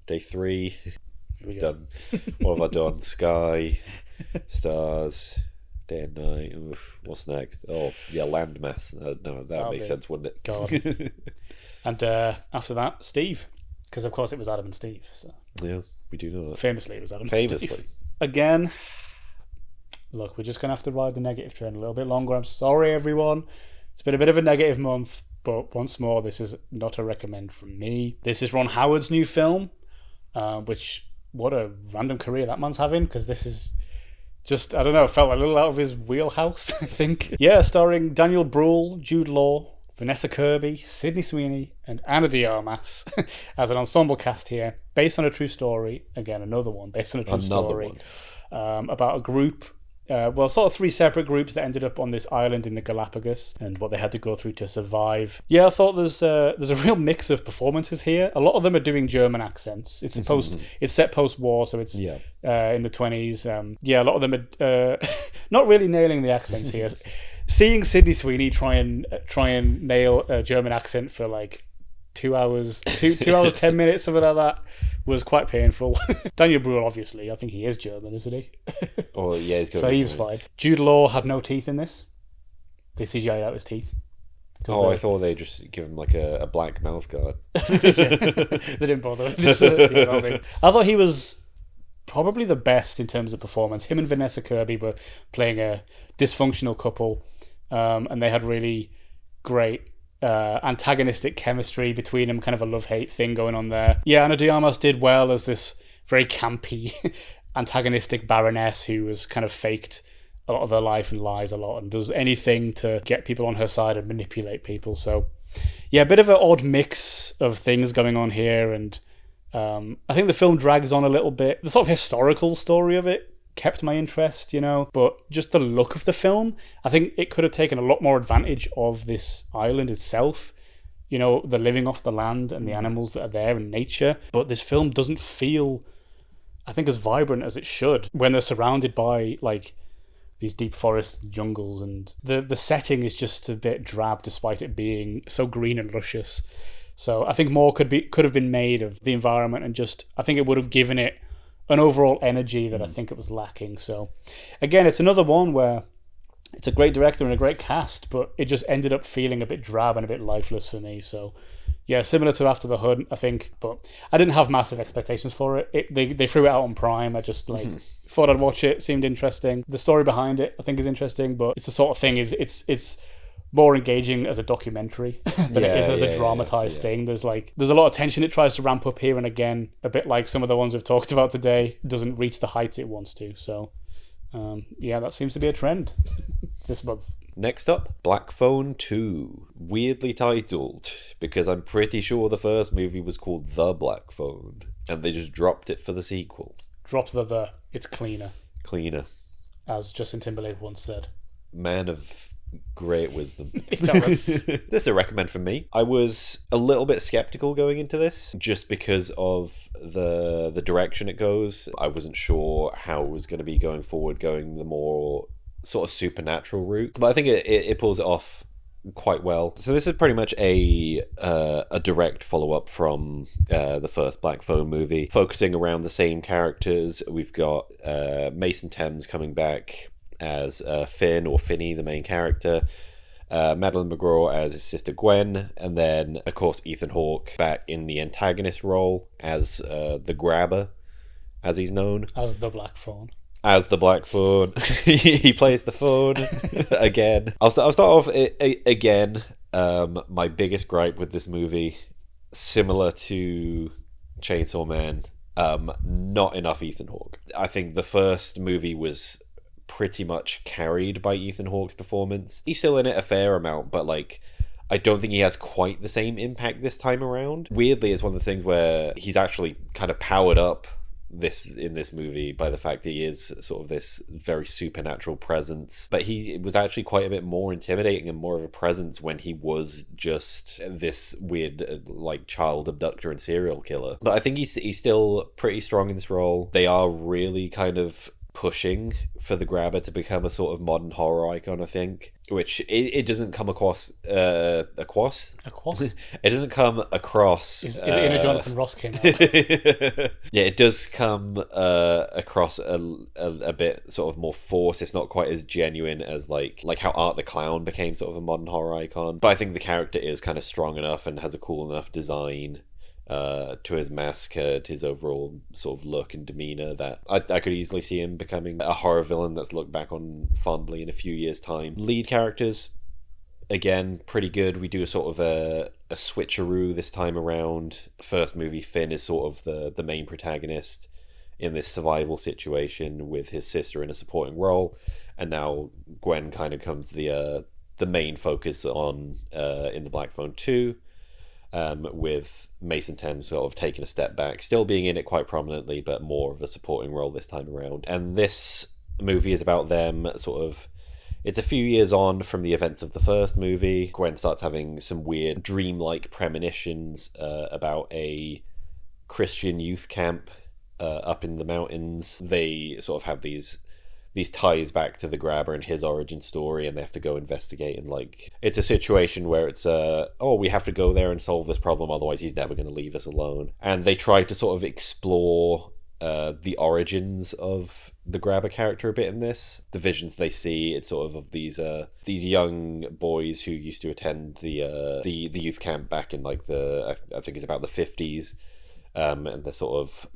Day 3. Done. What have I done? Sky, stars, day and night. Oof. What's next? Oh, yeah, landmass. No, that would make sense, wouldn't it? God. And after that, Steve. Because, of course, it was Adam and Steve. So. Yeah, we do know that. Famously, it was Adam and Steve. Again, look, we're just going to have to ride the negative train a little bit longer. I'm sorry, everyone. It's been a bit of a negative month, but once more, this is not a recommend from me. This is Ron Howard's new film, which, what a random career that man's having, because this is just, I don't know, felt a little out of his wheelhouse, I think. Yeah, starring Daniel Bruhl, Jude Law, Vanessa Kirby, Sydney Sweeney, and Ana de Armas as an ensemble cast here, based on a true story. Again, another one based on a true story about a group, sort of 3 separate groups that ended up on this island in the Galapagos and what they had to go through to survive. Yeah, I thought there's a real mix of performances here. A lot of them are doing German accents. It's set post-war, so it's in the 20s. A lot of them are not really nailing the accents here. Seeing Sydney Sweeney try and nail a German accent for like 2 hours, 2 hours 10 minutes, something like that, was quite painful. Daniel Bruhl, obviously, I think he is German, isn't he? Oh yeah, he's good. So he was fine. Jude Law had no teeth in this. They CGI'd out his teeth. I thought they just give him like a black mouth guard. They didn't bother. I thought he was probably the best in terms of performance. Him and Vanessa Kirby were playing a dysfunctional couple, and they had really great antagonistic chemistry between them, kind of a love-hate thing going on there. Yeah, Ana de Armas did well as this very campy antagonistic baroness who was kind of faked a lot of her life and lies a lot and does anything to get people on her side and manipulate people. So yeah, a bit of an odd mix of things going on here, and I think the film drags on a little bit. The sort of historical story of it kept my interest, you know, but just the look of the film, I think it could have taken a lot more advantage of this island itself, you know, the living off the land and the animals that are there and nature. But this film doesn't feel, I think, as vibrant as it should when they're surrounded by like these deep forests and jungles, and the setting is just a bit drab despite it being so green and luscious. So I think more could have been made of the environment, and just I think it would have given it an overall energy that I think it was lacking. So again, it's another one where it's a great director and a great cast, but it just ended up feeling a bit drab and a bit lifeless for me. So yeah, similar to After the Hood, I think, but I didn't have massive expectations for it. They threw it out on Prime. I just thought I'd watch it. Seemed interesting. The story behind it, I think, is interesting, but it's the sort of thing it's more engaging as a documentary than it is as a dramatized thing. There's a lot of tension it tries to ramp up here, and again, a bit like some of the ones we've talked about today, doesn't reach the heights it wants to. So that seems to be a trend this month. Next up, Black Phone 2, weirdly titled because I'm pretty sure the first movie was called The Black Phone and they just dropped it for the sequel. Dropped the it's cleaner. as Justin Timberlake once said. Man of great wisdom. This is a recommend from me. I was a little bit skeptical going into this just because of the direction it goes. I wasn't sure how it was going to be going forward, going the more sort of supernatural route, but I think it pulls it off quite well. So this is pretty much a direct follow-up from the first Black Phone movie, focusing around the same characters. We've got Mason Thames coming back as Finn, or Finney, the main character, Madeline McGraw as his sister Gwen, and then of course Ethan Hawke back in the antagonist role as the Grabber, as he's known, as the Black Phone. As the Black Phone. He plays the phone again. I'll start off again. My biggest gripe with this movie, similar to Chainsaw Man, not enough Ethan Hawke. I think the first movie was pretty much carried by Ethan Hawke's performance. He's still in it a fair amount, but like, I don't think he has quite the same impact this time around. Weirdly, it's one of the things where he's actually kind of powered up in this movie by the fact that he is sort of this very supernatural presence, but he was actually quite a bit more intimidating and more of a presence when he was just this weird like child abductor and serial killer. But I think he's still pretty strong in this role. They are really kind of pushing for the Grabber to become a sort of modern horror icon, I think, which it doesn't come across it doesn't come across is it in a Jonathan Ross came out? Yeah, it does come across a bit sort of more forced. It's not quite as genuine as like how Art the Clown became sort of a modern horror icon, but I think the character is kind of strong enough and has a cool enough design to his mask, to his overall sort of look and demeanor, that I could easily see him becoming a horror villain that's looked back on fondly in a few years' time. Lead characters, again, pretty good. We do a sort of a switcheroo this time around. First movie, Finn is sort of the main protagonist in this survival situation with his sister in a supporting role, and now Gwen kind of comes the main focus on in the Black Phone 2. With Mason Thames sort of taking a step back, still being in it quite prominently, but more of a supporting role this time around. And this movie is about them sort of, it's a few years on from the events of the first movie. Gwen starts having some weird dreamlike premonitions about a Christian youth camp up in the mountains. They sort of have these ties back to the Grabber and his origin story, and they have to go investigate, and like, it's a situation where it's we have to go there and solve this problem, otherwise he's never going to leave us alone. And they try to sort of explore the origins of the Grabber character a bit in this. The visions they see, it's sort of these young boys who used to attend the youth camp back in like I think it's about the 50s, and they're sort of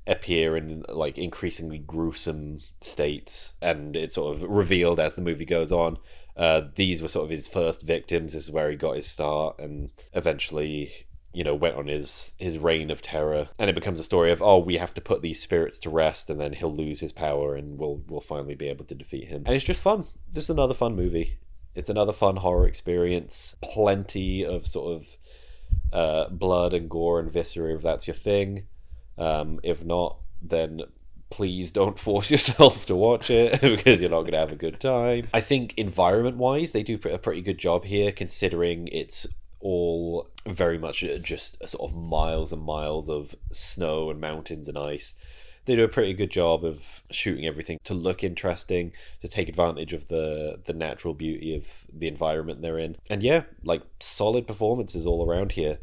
appear in like increasingly gruesome states, and it's sort of revealed as the movie goes on. These were sort of his first victims. This is where he got his start, and eventually, went on his reign of terror. And it becomes a story of, we have to put these spirits to rest, and then he'll lose his power, and we'll finally be able to defeat him. And it's just fun. Just another fun movie. It's another fun horror experience. Plenty of sort of blood and gore and viscera, if that's your thing. If not, then please don't force yourself to watch it because you're not going to have a good time. I think environment-wise, they do a pretty good job here, considering it's all very much just sort of miles and miles of snow and mountains and ice. They do a pretty good job of shooting everything to look interesting, to take advantage of the natural beauty of the environment they're in. And yeah, like, solid performances all around here.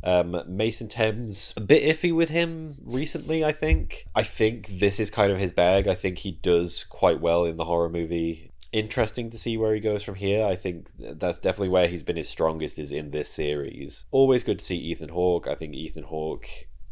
Mason Thames, a bit iffy with him recently, I think. I think this is kind of his bag. I think he does quite well in the horror movie. Interesting to see where he goes from here. I think that's definitely where he's been his strongest, is in this series. Always good to see Ethan Hawke. I think Ethan Hawke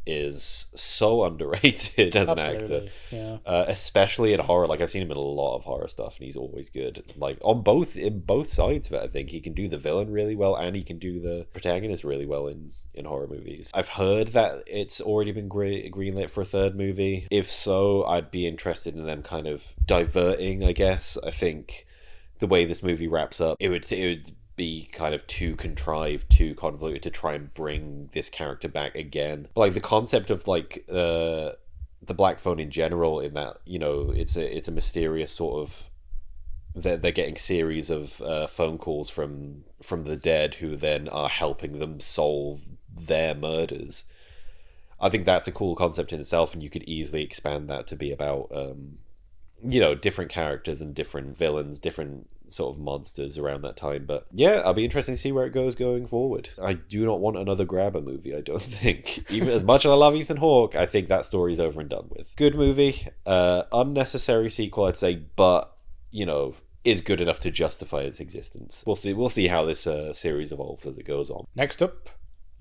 is so underrated as an actor. Yeah. Especially in horror. Like, I've seen him in a lot of horror stuff, and he's always good. Like, in both sides of it, I think he can do the villain really well, and he can do the protagonist really well in horror movies. I've heard that it's already been greenlit for a third movie. If so, I'd be interested in them kind of diverting, I guess. I think the way this movie wraps up, it would be kind of too contrived, too convoluted to try and bring this character back again. Like, the concept of like the the black phone in general, in that, you know, it's a mysterious sort of, they're getting series of phone calls from the dead who then are helping them solve their murders. I think that's a cool concept in itself, and you could easily expand that to be about you know, different characters and different villains, different sort of monsters around that time. But yeah, I'll be interested to see where it goes going forward. I do not want another Grabber movie, I don't think. Even as much as I love Ethan Hawke, I think that story's over and done with. Good movie, unnecessary sequel, I'd say, but, you know, is good enough to justify its existence. We'll see how this series evolves as it goes on. Next up,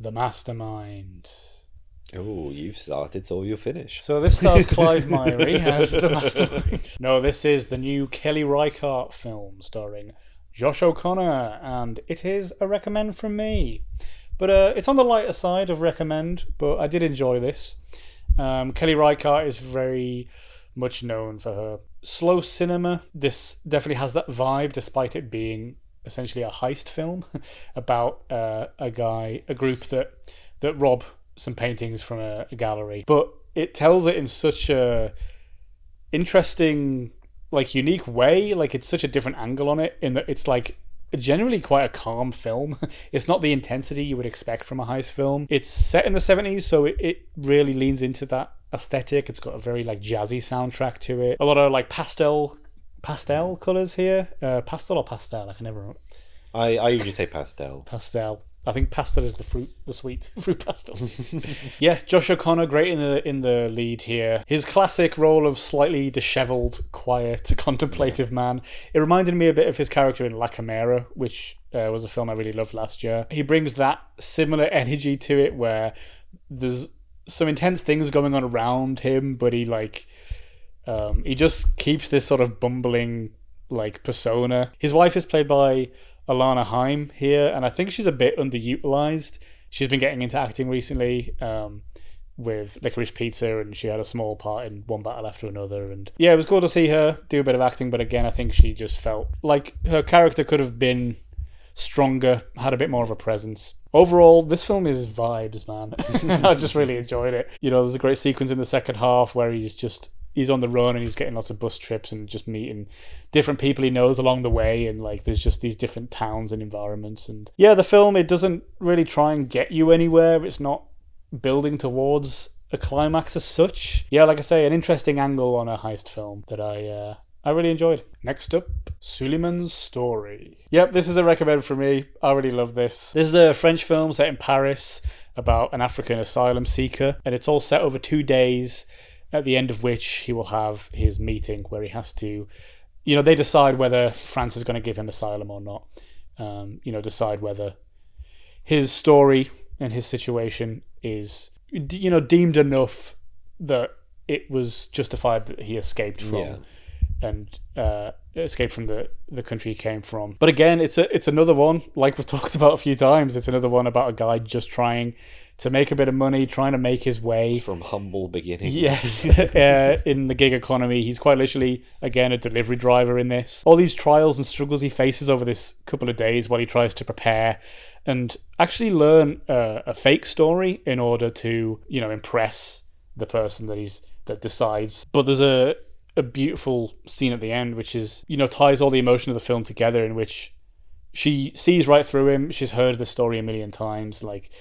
The Mastermind. Oh, you've started, so you'll finish. So this stars Clive Myrie as the Mastermind. No, this is the new Kelly Reichardt film starring Josh O'Connor, and it is a recommend from me. But it's on the lighter side of recommend, but I did enjoy this. Kelly Reichardt is very much known for her slow cinema. This definitely has that vibe, despite it being essentially a heist film about a group that rob some paintings from a gallery, but it tells it in such a interesting, like, unique way. Like, it's such a different angle on it, in that it's like generally quite a calm film. It's not the intensity you would expect from a heist film. It's set in the 70s, so it really leans into that aesthetic. It's got a very like jazzy soundtrack to it, a lot of like pastel colors here. Pastel or pastel, I can never remember. I usually say pastel. I think pastel is the sweet fruit pastel. Yeah, Josh O'Connor, great in the lead here. His classic role of slightly dishevelled, quiet, contemplative man. It reminded me a bit of his character in La Chimera, which was a film I really loved last year. He brings that similar energy to it, where there's some intense things going on around him, but he just keeps this sort of bumbling like persona. His wife is played by Alana Haim here, and I think she's a bit underutilized. She's been getting into acting recently with Licorice Pizza, and she had a small part in One Battle After Another. And yeah, it was cool to see her do a bit of acting, but again, I think she just felt like her character could have been stronger, had a bit more of a presence. Overall, this film is vibes, man. I just really enjoyed it. You know, there's a great sequence in the second half where he's on the run and he's getting lots of bus trips and just meeting different people he knows along the way, and like there's just these different towns and environments. And yeah, the film, it doesn't really try and get you anywhere. It's not building towards a climax as such. Yeah, like I say, an interesting angle on a heist film that I really enjoyed. Next up, Souleymane's Story. Yep, this is a recommend for me. I really love this. This is a French film set in Paris about an African asylum seeker, and it's all set over 2 days, at the end of which he will have his meeting where he has to, you know, they decide whether France is going to give him asylum or not. Decide whether his story and his situation is, you know, deemed enough that it was justified that he escaped from and escaped from the country he came from. But again, it's another one, like we've talked about a few times, it's another one about a guy just trying to make a bit of money, trying to make his way. From humble beginnings. Yes, in the gig economy. He's quite literally, again, a delivery driver in this. All these trials and struggles he faces over this couple of days while he tries to prepare and actually learn a fake story in order to, you know, impress the person that decides. But there's a beautiful scene at the end which is, you know, ties all the emotion of the film together, in which she sees right through him. She's heard the story a million times, like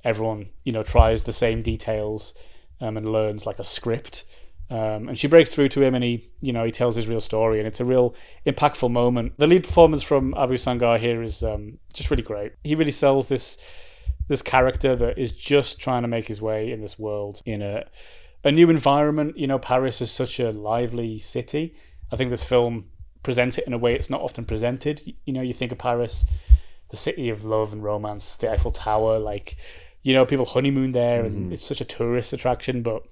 everyone, you know, tries the same details and learns like a script, and she breaks through to him, and he tells his real story, and it's a real impactful moment. The lead performance from Abu Sangar here is just really great. He really sells this character that is just trying to make his way in this world in a new environment. You know, Paris is such a lively city. I think this film presents it in a way it's not often presented. You know, you think of Paris, the city of love and romance, the Eiffel Tower, like, you know, people honeymoon there, and it's such a tourist attraction, but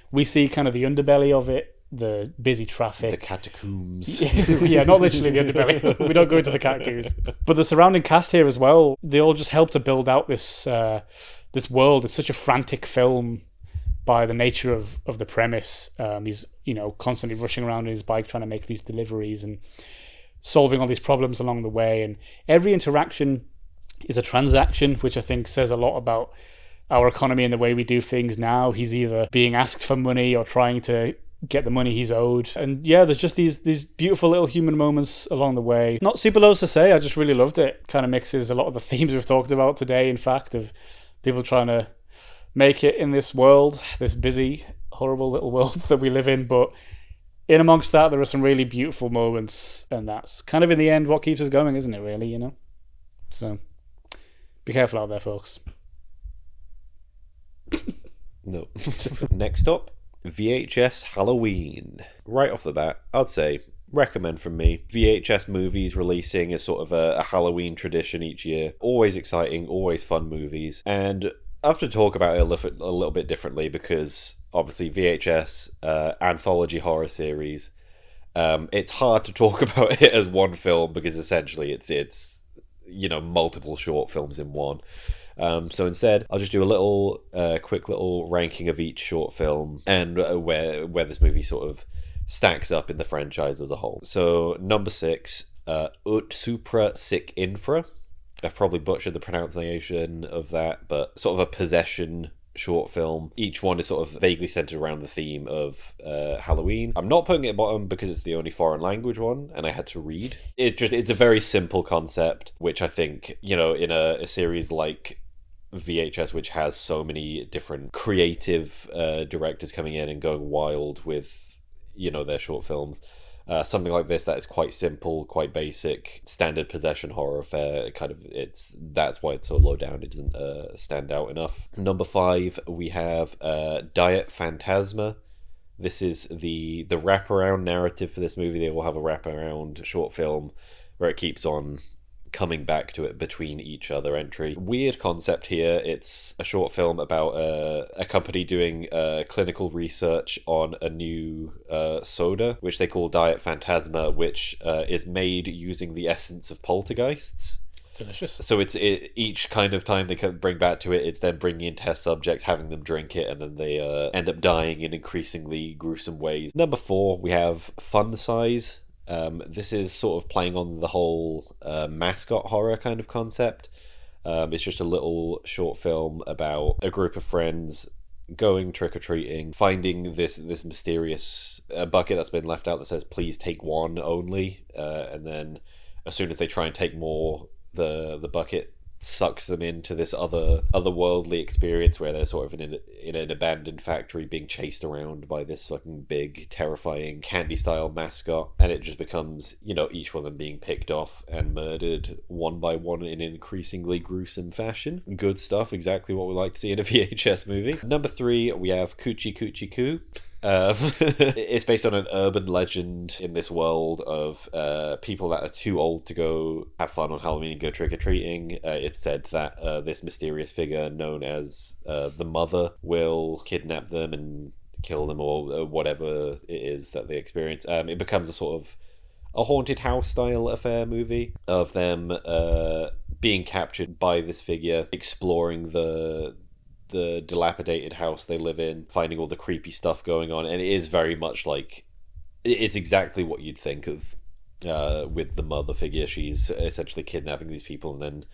we see kind of the underbelly of it, the busy traffic. The catacombs. Yeah, not literally the underbelly. We don't go into the catacombs. But the surrounding cast here as well, they all just help to build out this world. It's such a frantic film by the nature of the premise. He's, you know, constantly rushing around on his bike trying to make these deliveries and solving all these problems along the way. And every interaction is a transaction, which I think says a lot about our economy and the way we do things now. He's either being asked for money or trying to get the money he's owed. And yeah, there's just these beautiful little human moments along the way. Not super loads to say, I just really loved it. Kind of mixes a lot of the themes we've talked about today, in fact, of people trying to make it in this world, this busy, horrible little world that we live in. But in amongst that, there are some really beautiful moments, and that's kind of in the end what keeps us going, isn't it, really, you know? So be careful out there, folks. No. Next up, VHS Halloween. Right off the bat, I'd say recommend from me. VHS movies releasing is sort of a Halloween tradition each year. Always exciting, always fun movies. And I have to talk about it a little bit differently because obviously VHS anthology horror series. It's hard to talk about it as one film because essentially it's multiple short films in one. So instead, I'll just do a little quick little ranking of each short film and where this movie sort of stacks up in the franchise as a whole. So number 6, Ut Supra Sic Infra. I've probably butchered the pronunciation of that, but sort of a possession short film. Each one is sort of vaguely centered around the theme of Halloween. I'm not putting it at bottom because it's the only foreign language one and I had to read. It's a very simple concept, which I think, in a series like VHS, which has so many different creative directors coming in and going wild with their short films, something like this that is quite simple, quite basic, standard possession horror affair, that's why it's so low down. It doesn't stand out enough. Number 5, we have Diet Phantasma. This is the wraparound narrative for this movie. They will have a wraparound short film where it keeps on coming back to it between each other entry. Weird concept here. It's a short film about a company doing clinical research on a new soda, which they call Diet Phantasma, which is made using the essence of poltergeists. Delicious. So each kind of time they can bring back to it, it's then bringing in test subjects, having them drink it, and then they end up dying in increasingly gruesome ways. Number 4, we have Fun Size. This is sort of playing on the whole mascot horror kind of concept. It's just a little short film about a group of friends going trick-or-treating, finding this mysterious bucket that's been left out that says please take one only, and then as soon as they try and take more, the bucket sucks them into this otherworldly experience where they're sort of in an abandoned factory being chased around by this fucking big terrifying candy style mascot, and it just becomes each one of them being picked off and murdered one by one in an increasingly gruesome fashion. Good stuff, exactly what we like to see in a VHS movie. Number 3, we have Coochie Coochie Coo. It's based on an urban legend in this world of people that are too old to go have fun on Halloween and go trick-or-treating. It's said that this mysterious figure known as the Mother will kidnap them and kill them, or whatever it is that they experience. It becomes a sort of a haunted house style affair movie of them being captured by this figure, exploring the dilapidated house they live in, finding all the creepy stuff going on. And it is very much like, it's exactly what you'd think of with the Mother figure. She's essentially kidnapping these people and then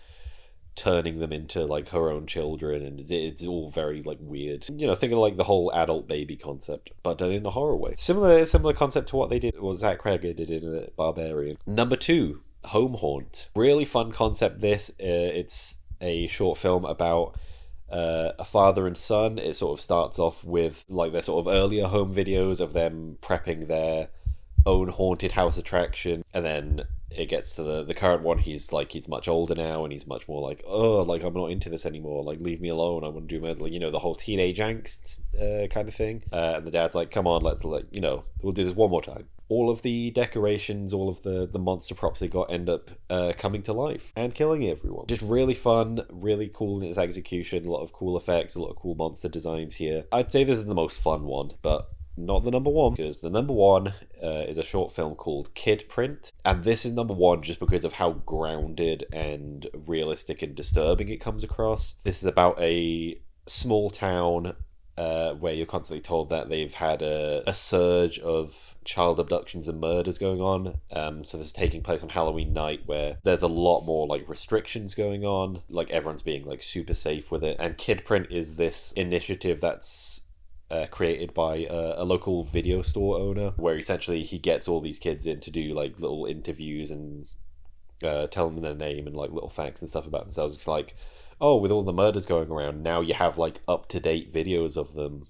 turning them into like her own children, and it's all very like weird, think of like the whole adult baby concept but done in a horror way. Similar concept to what they did, or Zach Cregger did in Barbarian. Number 2, Home Haunt. Really fun concept this. It's a short film about a father and son. It sort of starts off with like their sort of earlier home videos of them prepping their own haunted house attraction, and then it gets to the current one. He's much older now, and he's much more like, oh, like I'm not into this anymore, like leave me alone, I want to do my, the whole teenage angst kind of thing. And the dad's like, come on, let's we'll do this one more time. All of the decorations, all of the monster props they got end up coming to life and killing everyone. Just really fun, really cool in its execution, a lot of cool effects, a lot of cool monster designs here. I'd say this is the most fun one, but not the number 1, because the number 1 is a short film called Kid Print, and this is number 1 just because of how grounded and realistic and disturbing it comes across. This is about a small town where you're constantly told that they've had a surge of child abductions and murders going on. So this is taking place on Halloween night, where there's a lot more like restrictions going on. Like everyone's being like super safe with it. And Kidprint is this initiative that's created by a local video store owner, where essentially he gets all these kids in to do like little interviews and tell them their name and like little facts and stuff about themselves. It's like, oh, with all the murders going around, now you have like up-to-date videos of them,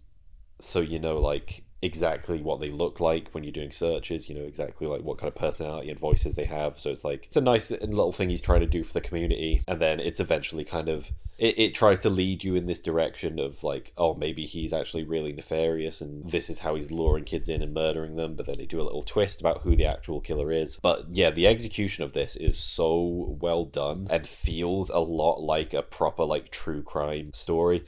so you know like exactly what they look like when you're doing searches, you know exactly like what kind of personality and voices they have. So it's like, it's a nice little thing he's trying to do for the community. And then it's eventually kind of, it tries to lead you in this direction of like, oh, maybe he's actually really nefarious and this is how he's luring kids in and murdering them. But then they do a little twist about who the actual killer is. But yeah, the execution of this is so well done and feels a lot like a proper like true crime story.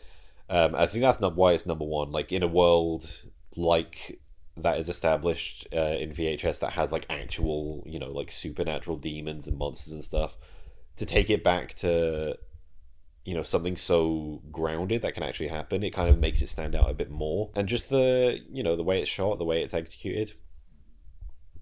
I think that's not why it's number one. Like in a world like that is established in VHS that has like actual, you know, like supernatural demons and monsters and stuff, to take it back to, you know, something so grounded that can actually happen, it kind of makes it stand out a bit more. And just the, you know, the way it's shot, the way it's executed,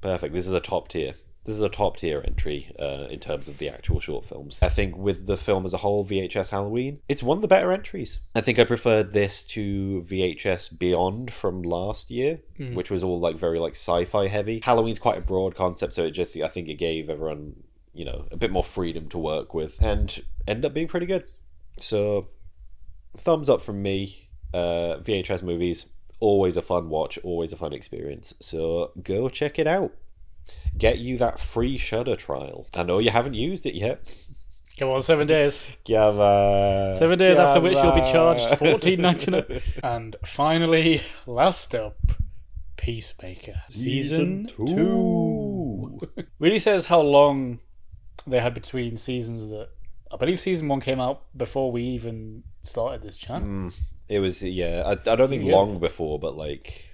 perfect. This is a top tier entry in terms of the actual short films. I think with the film as a whole, VHS Halloween, it's one of the better entries. I think I preferred this to VHS Beyond from last year, which was all like very like sci-fi heavy. Halloween's quite a broad concept, so it just, I think it gave everyone, you know, a bit more freedom to work with, and ended up being pretty good. So thumbs up from me. VHS movies, always a fun watch, always a fun experience. So go check it out. Get you that free Shudder trial. I know you haven't used it yet. Come on, 7 days. 7 days after which you'll be charged $14.99. And finally, last up, Peacemaker. Season 2. Really says how long they had between seasons. That I believe season 1 came out before we even started this channel. It was, yeah. I don't think long before, but like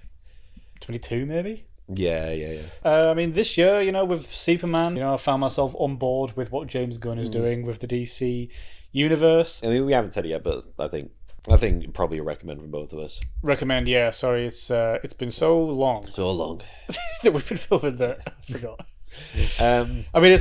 22 maybe? Yeah. I mean, this year, you know, with Superman, you know, I found myself on board with what James Gunn is doing with the DC universe. I mean, we haven't said it yet, but I think probably a recommend from both of us. Recommend, yeah. Sorry, it's been so long. So long. that we've been filming that. I forgot. I mean,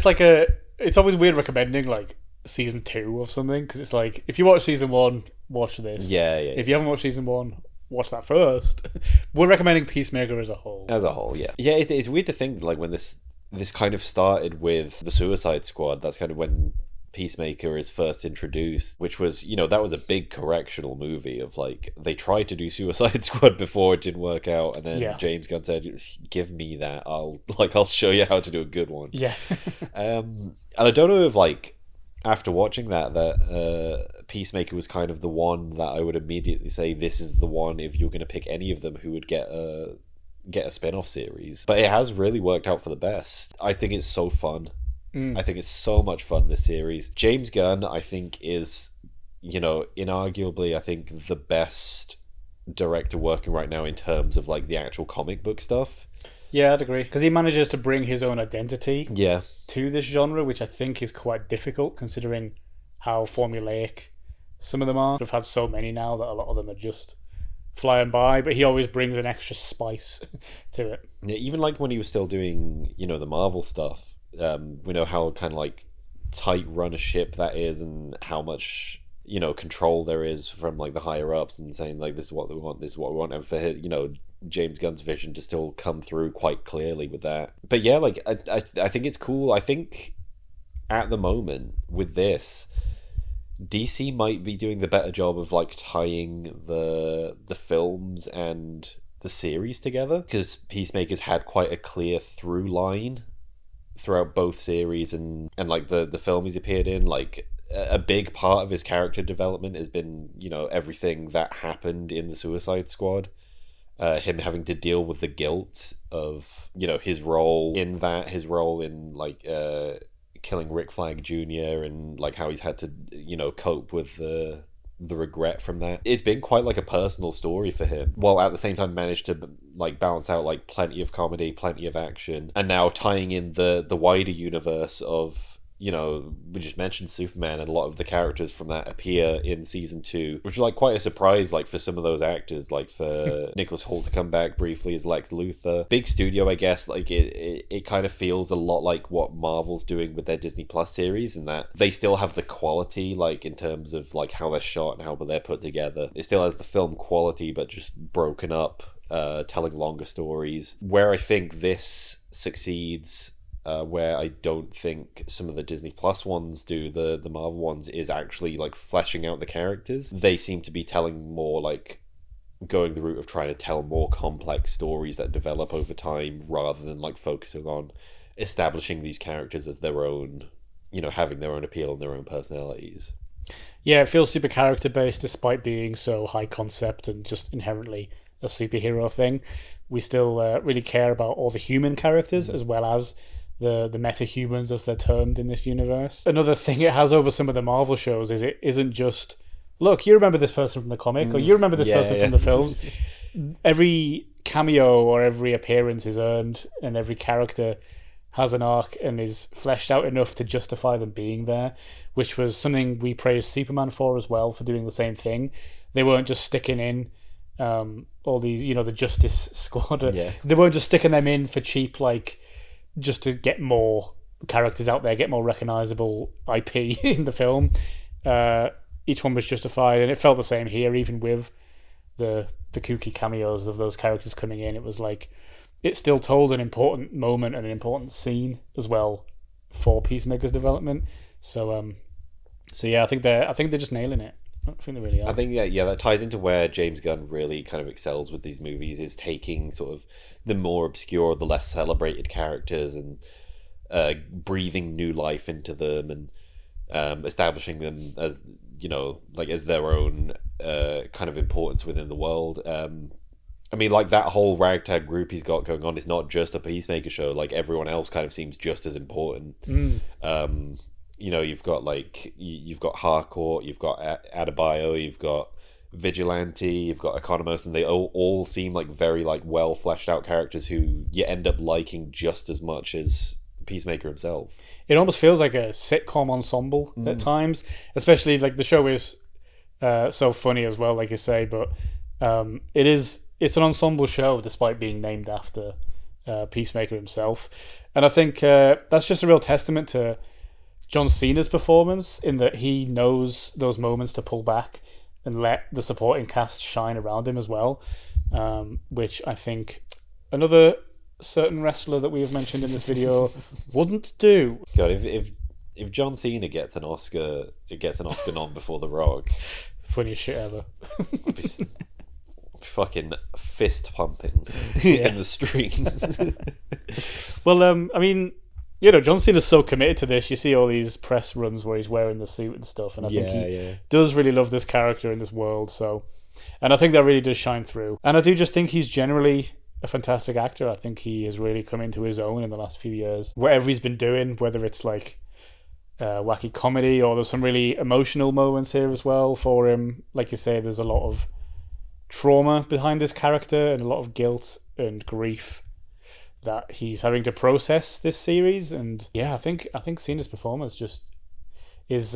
it's always weird recommending like season 2 of something, because it's like, if you watch season 1, watch this. Yeah. If you haven't watched season 1, watch that first. We're recommending Peacemaker as a whole. Yeah. Yeah, it's weird to think like when this kind of started with the Suicide Squad, that's kind of when Peacemaker is first introduced, which was, you know, that was a big correctional movie of like, they tried to do Suicide Squad before, it didn't work out, and then James Gunn said, give me that, I'll show you how to do a good one. Yeah. And I don't know if like after watching that Peacemaker was kind of the one that I would immediately say this is the one, if you're going to pick any of them, who would get a spin-off series. But it has really worked out for the best. I think it's so fun. I think it's so much fun, this series. James Gunn, I think, is, you know, inarguably, I think the best director working right now in terms of like the actual comic book stuff. Yeah, I'd agree. Because he manages to bring his own identity to this genre, which I think is quite difficult considering how formulaic some of them are. We've had so many now that a lot of them are just flying by, but he always brings an extra spice to it. Yeah, even like when he was still doing, you know, the Marvel stuff, we know how kind of like tight run a ship that is, and how much, you know, control there is from like the higher ups, and saying like, this is what we want, this is what we want, and for his, you know, James Gunn's vision to still come through quite clearly with that. But yeah, like I think it's cool. I think at the moment with this, DC might be doing the better job of like tying the films and the series together, because Peacemaker's had quite a clear through line throughout both series and like the film he's appeared in. Like a big part of his character development has been, you know, everything that happened in the Suicide Squad. Him having to deal with the guilt of, you know, his role in that, his role in like killing Rick Flag Jr. and like how he's had to, you know, cope with the regret from that. It's been quite like a personal story for him, while at the same time managed to like balance out like plenty of comedy, plenty of action, and now tying in the wider universe of you know, we just mentioned Superman, and a lot of the characters from that appear in season 2, which was like quite a surprise, like for some of those actors, like for Nicholas Hoult to come back briefly as Lex Luthor. Big studio, I guess. Like it kind of feels a lot like what Marvel's doing with their Disney Plus series, in that they still have the quality, like in terms of like how they're shot and how they're put together. It still has the film quality, but just broken up, telling longer stories. Where I think this succeeds, where I don't think some of the Disney Plus ones do, the Marvel ones, is actually like fleshing out the characters. They seem to be telling more, like going the route of trying to tell more complex stories that develop over time, rather than like focusing on establishing these characters as their own, you know, having their own appeal and their own personalities. Yeah, it feels super character based despite being so high concept and just inherently a superhero thing. We still really care about all the human characters as well as the meta-humans, as they're termed in this universe. Another thing it has over some of the Marvel shows is it isn't just, look, you remember this person from the comic, or you remember this person from the films. Every cameo or every appearance is earned, and every character has an arc and is fleshed out enough to justify them being there, which was something we praised Superman for as well, for doing the same thing. They weren't just sticking in all these, you know, the Justice Squad. They weren't just sticking them in for cheap, like, just to get more characters out there, get more recognizable IP in the film. Each one was justified, and it felt the same here, even with the kooky cameos of those characters coming in. It was like, it still told an important moment and an important scene as well for Peacemaker's development. So yeah, I think they're just nailing it. I think they really are. I think that ties into where James Gunn really kind of excels with these movies, is taking sort of the more obscure, the less celebrated characters, and breathing new life into them, and establishing them as, you know, like as their own kind of importance within the world. I mean, like that whole ragtag group he's got going on is not just a Peacemaker show. Like everyone else kind of seems just as important. You know, you've got Harcourt, you've got Adebayo, you've got Vigilante, you've got Economos, and they all seem like very like well fleshed out characters who you end up liking just as much as Peacemaker himself. It almost feels like a sitcom ensemble at times, especially like the show is so funny as well, like you say, but it's an ensemble show despite being named after Peacemaker himself. And I think that's just a real testament to John Cena's performance, in that he knows those moments to pull back and let the supporting cast shine around him as well, which I think another certain wrestler that we have mentioned in this video wouldn't do. God, if John Cena gets an Oscar nom before The Rock, funniest shit ever. I'd be fucking fist pumping in the streets. Well, I mean, you know, John Cena's so committed to this. You see all these press runs where he's wearing the suit and stuff, and I think he does really love this character in this world. So, and I think that really does shine through. And I do just think he's generally a fantastic actor. I think he has really come into his own in the last few years. Whatever he's been doing, whether it's like wacky comedy, or there's some really emotional moments here as well for him. Like you say, there's a lot of trauma behind this character and a lot of guilt and grief that he's having to process this series. And yeah, I think Cena's performance just is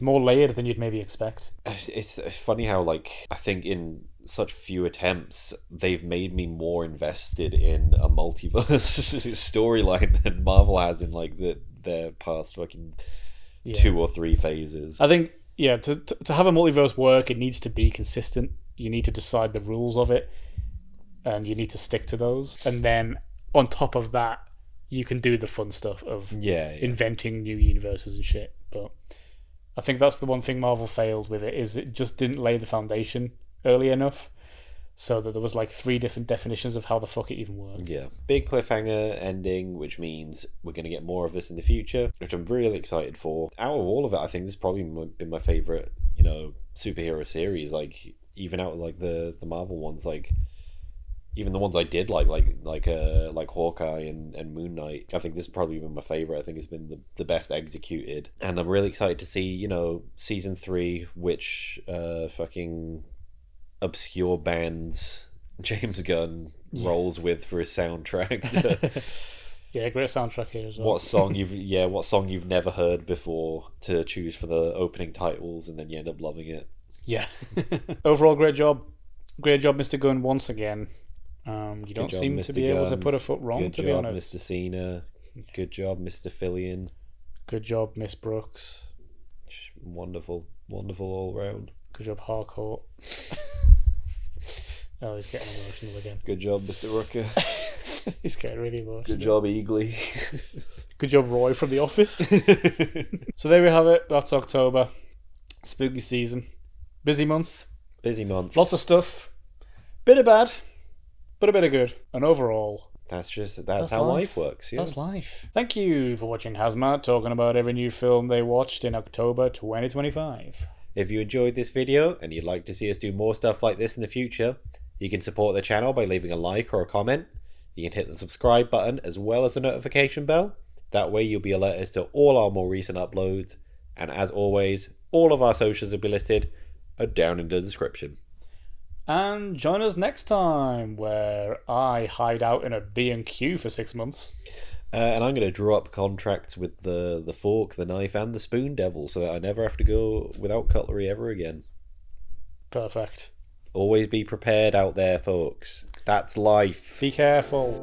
more layered than you'd maybe expect. It's funny how, like, I think in such few attempts they've made me more invested in a multiverse storyline than Marvel has in like their past fucking 2 or 3 phases. I think to have a multiverse work, it needs to be consistent. You need to decide the rules of it, and you need to stick to those. And then on top of that, you can do the fun stuff of inventing new universes and shit. But I think that's the one thing Marvel failed with it, is it just didn't lay the foundation early enough, so that there was like 3 different definitions of how the fuck it even worked. Yeah. Big cliffhanger ending, which means we're going to get more of this in the future, which I'm really excited for. Out of all of it, I think this has probably been my favourite, you know, superhero series. Like, even out of like the Marvel ones, like even the ones I did like Hawkeye and Moon Knight, I think this has probably been my favourite. I think it's been the best executed. And I'm really excited to see, you know, season 3, which fucking obscure bands James Gunn rolls with for his soundtrack. Yeah, great soundtrack here as well. What song you've never heard before to choose for the opening titles, and then you end up loving it. Yeah. Overall, great job. Great job, Mr. Gunn, once again. You don't seem to be able to put a foot wrong, to be honest. Mr. Cena. Good job, Mr. Fillion. Good job, Miss Brooks. Wonderful all round. Good job, Harcourt. Oh, he's getting emotional again. Good job, Mr. Rooker. He's getting really emotional. Good job, Eagly. Good job, Roy from The Office. So there we have it. That's October. Spooky season. Busy month. Lots of stuff. Bit of bad, but a bit of good. And overall, that's how life works. Yeah. That's life. Thank you for watching HAZMAT, talking about every new film they watched in October 2025. If you enjoyed this video and you'd like to see us do more stuff like this in the future, you can support the channel by leaving a like or a comment. You can hit the subscribe button as well as the notification bell. That way you'll be alerted to all our more recent uploads. And as always, all of our socials will be listed down in the description. And join us next time, where I hide out in a B&Q for 6 months. And I'm going to draw up contracts with the fork, the knife, and the spoon devil, so that I never have to go without cutlery ever again. Perfect. Always be prepared out there, folks. That's life. Be careful.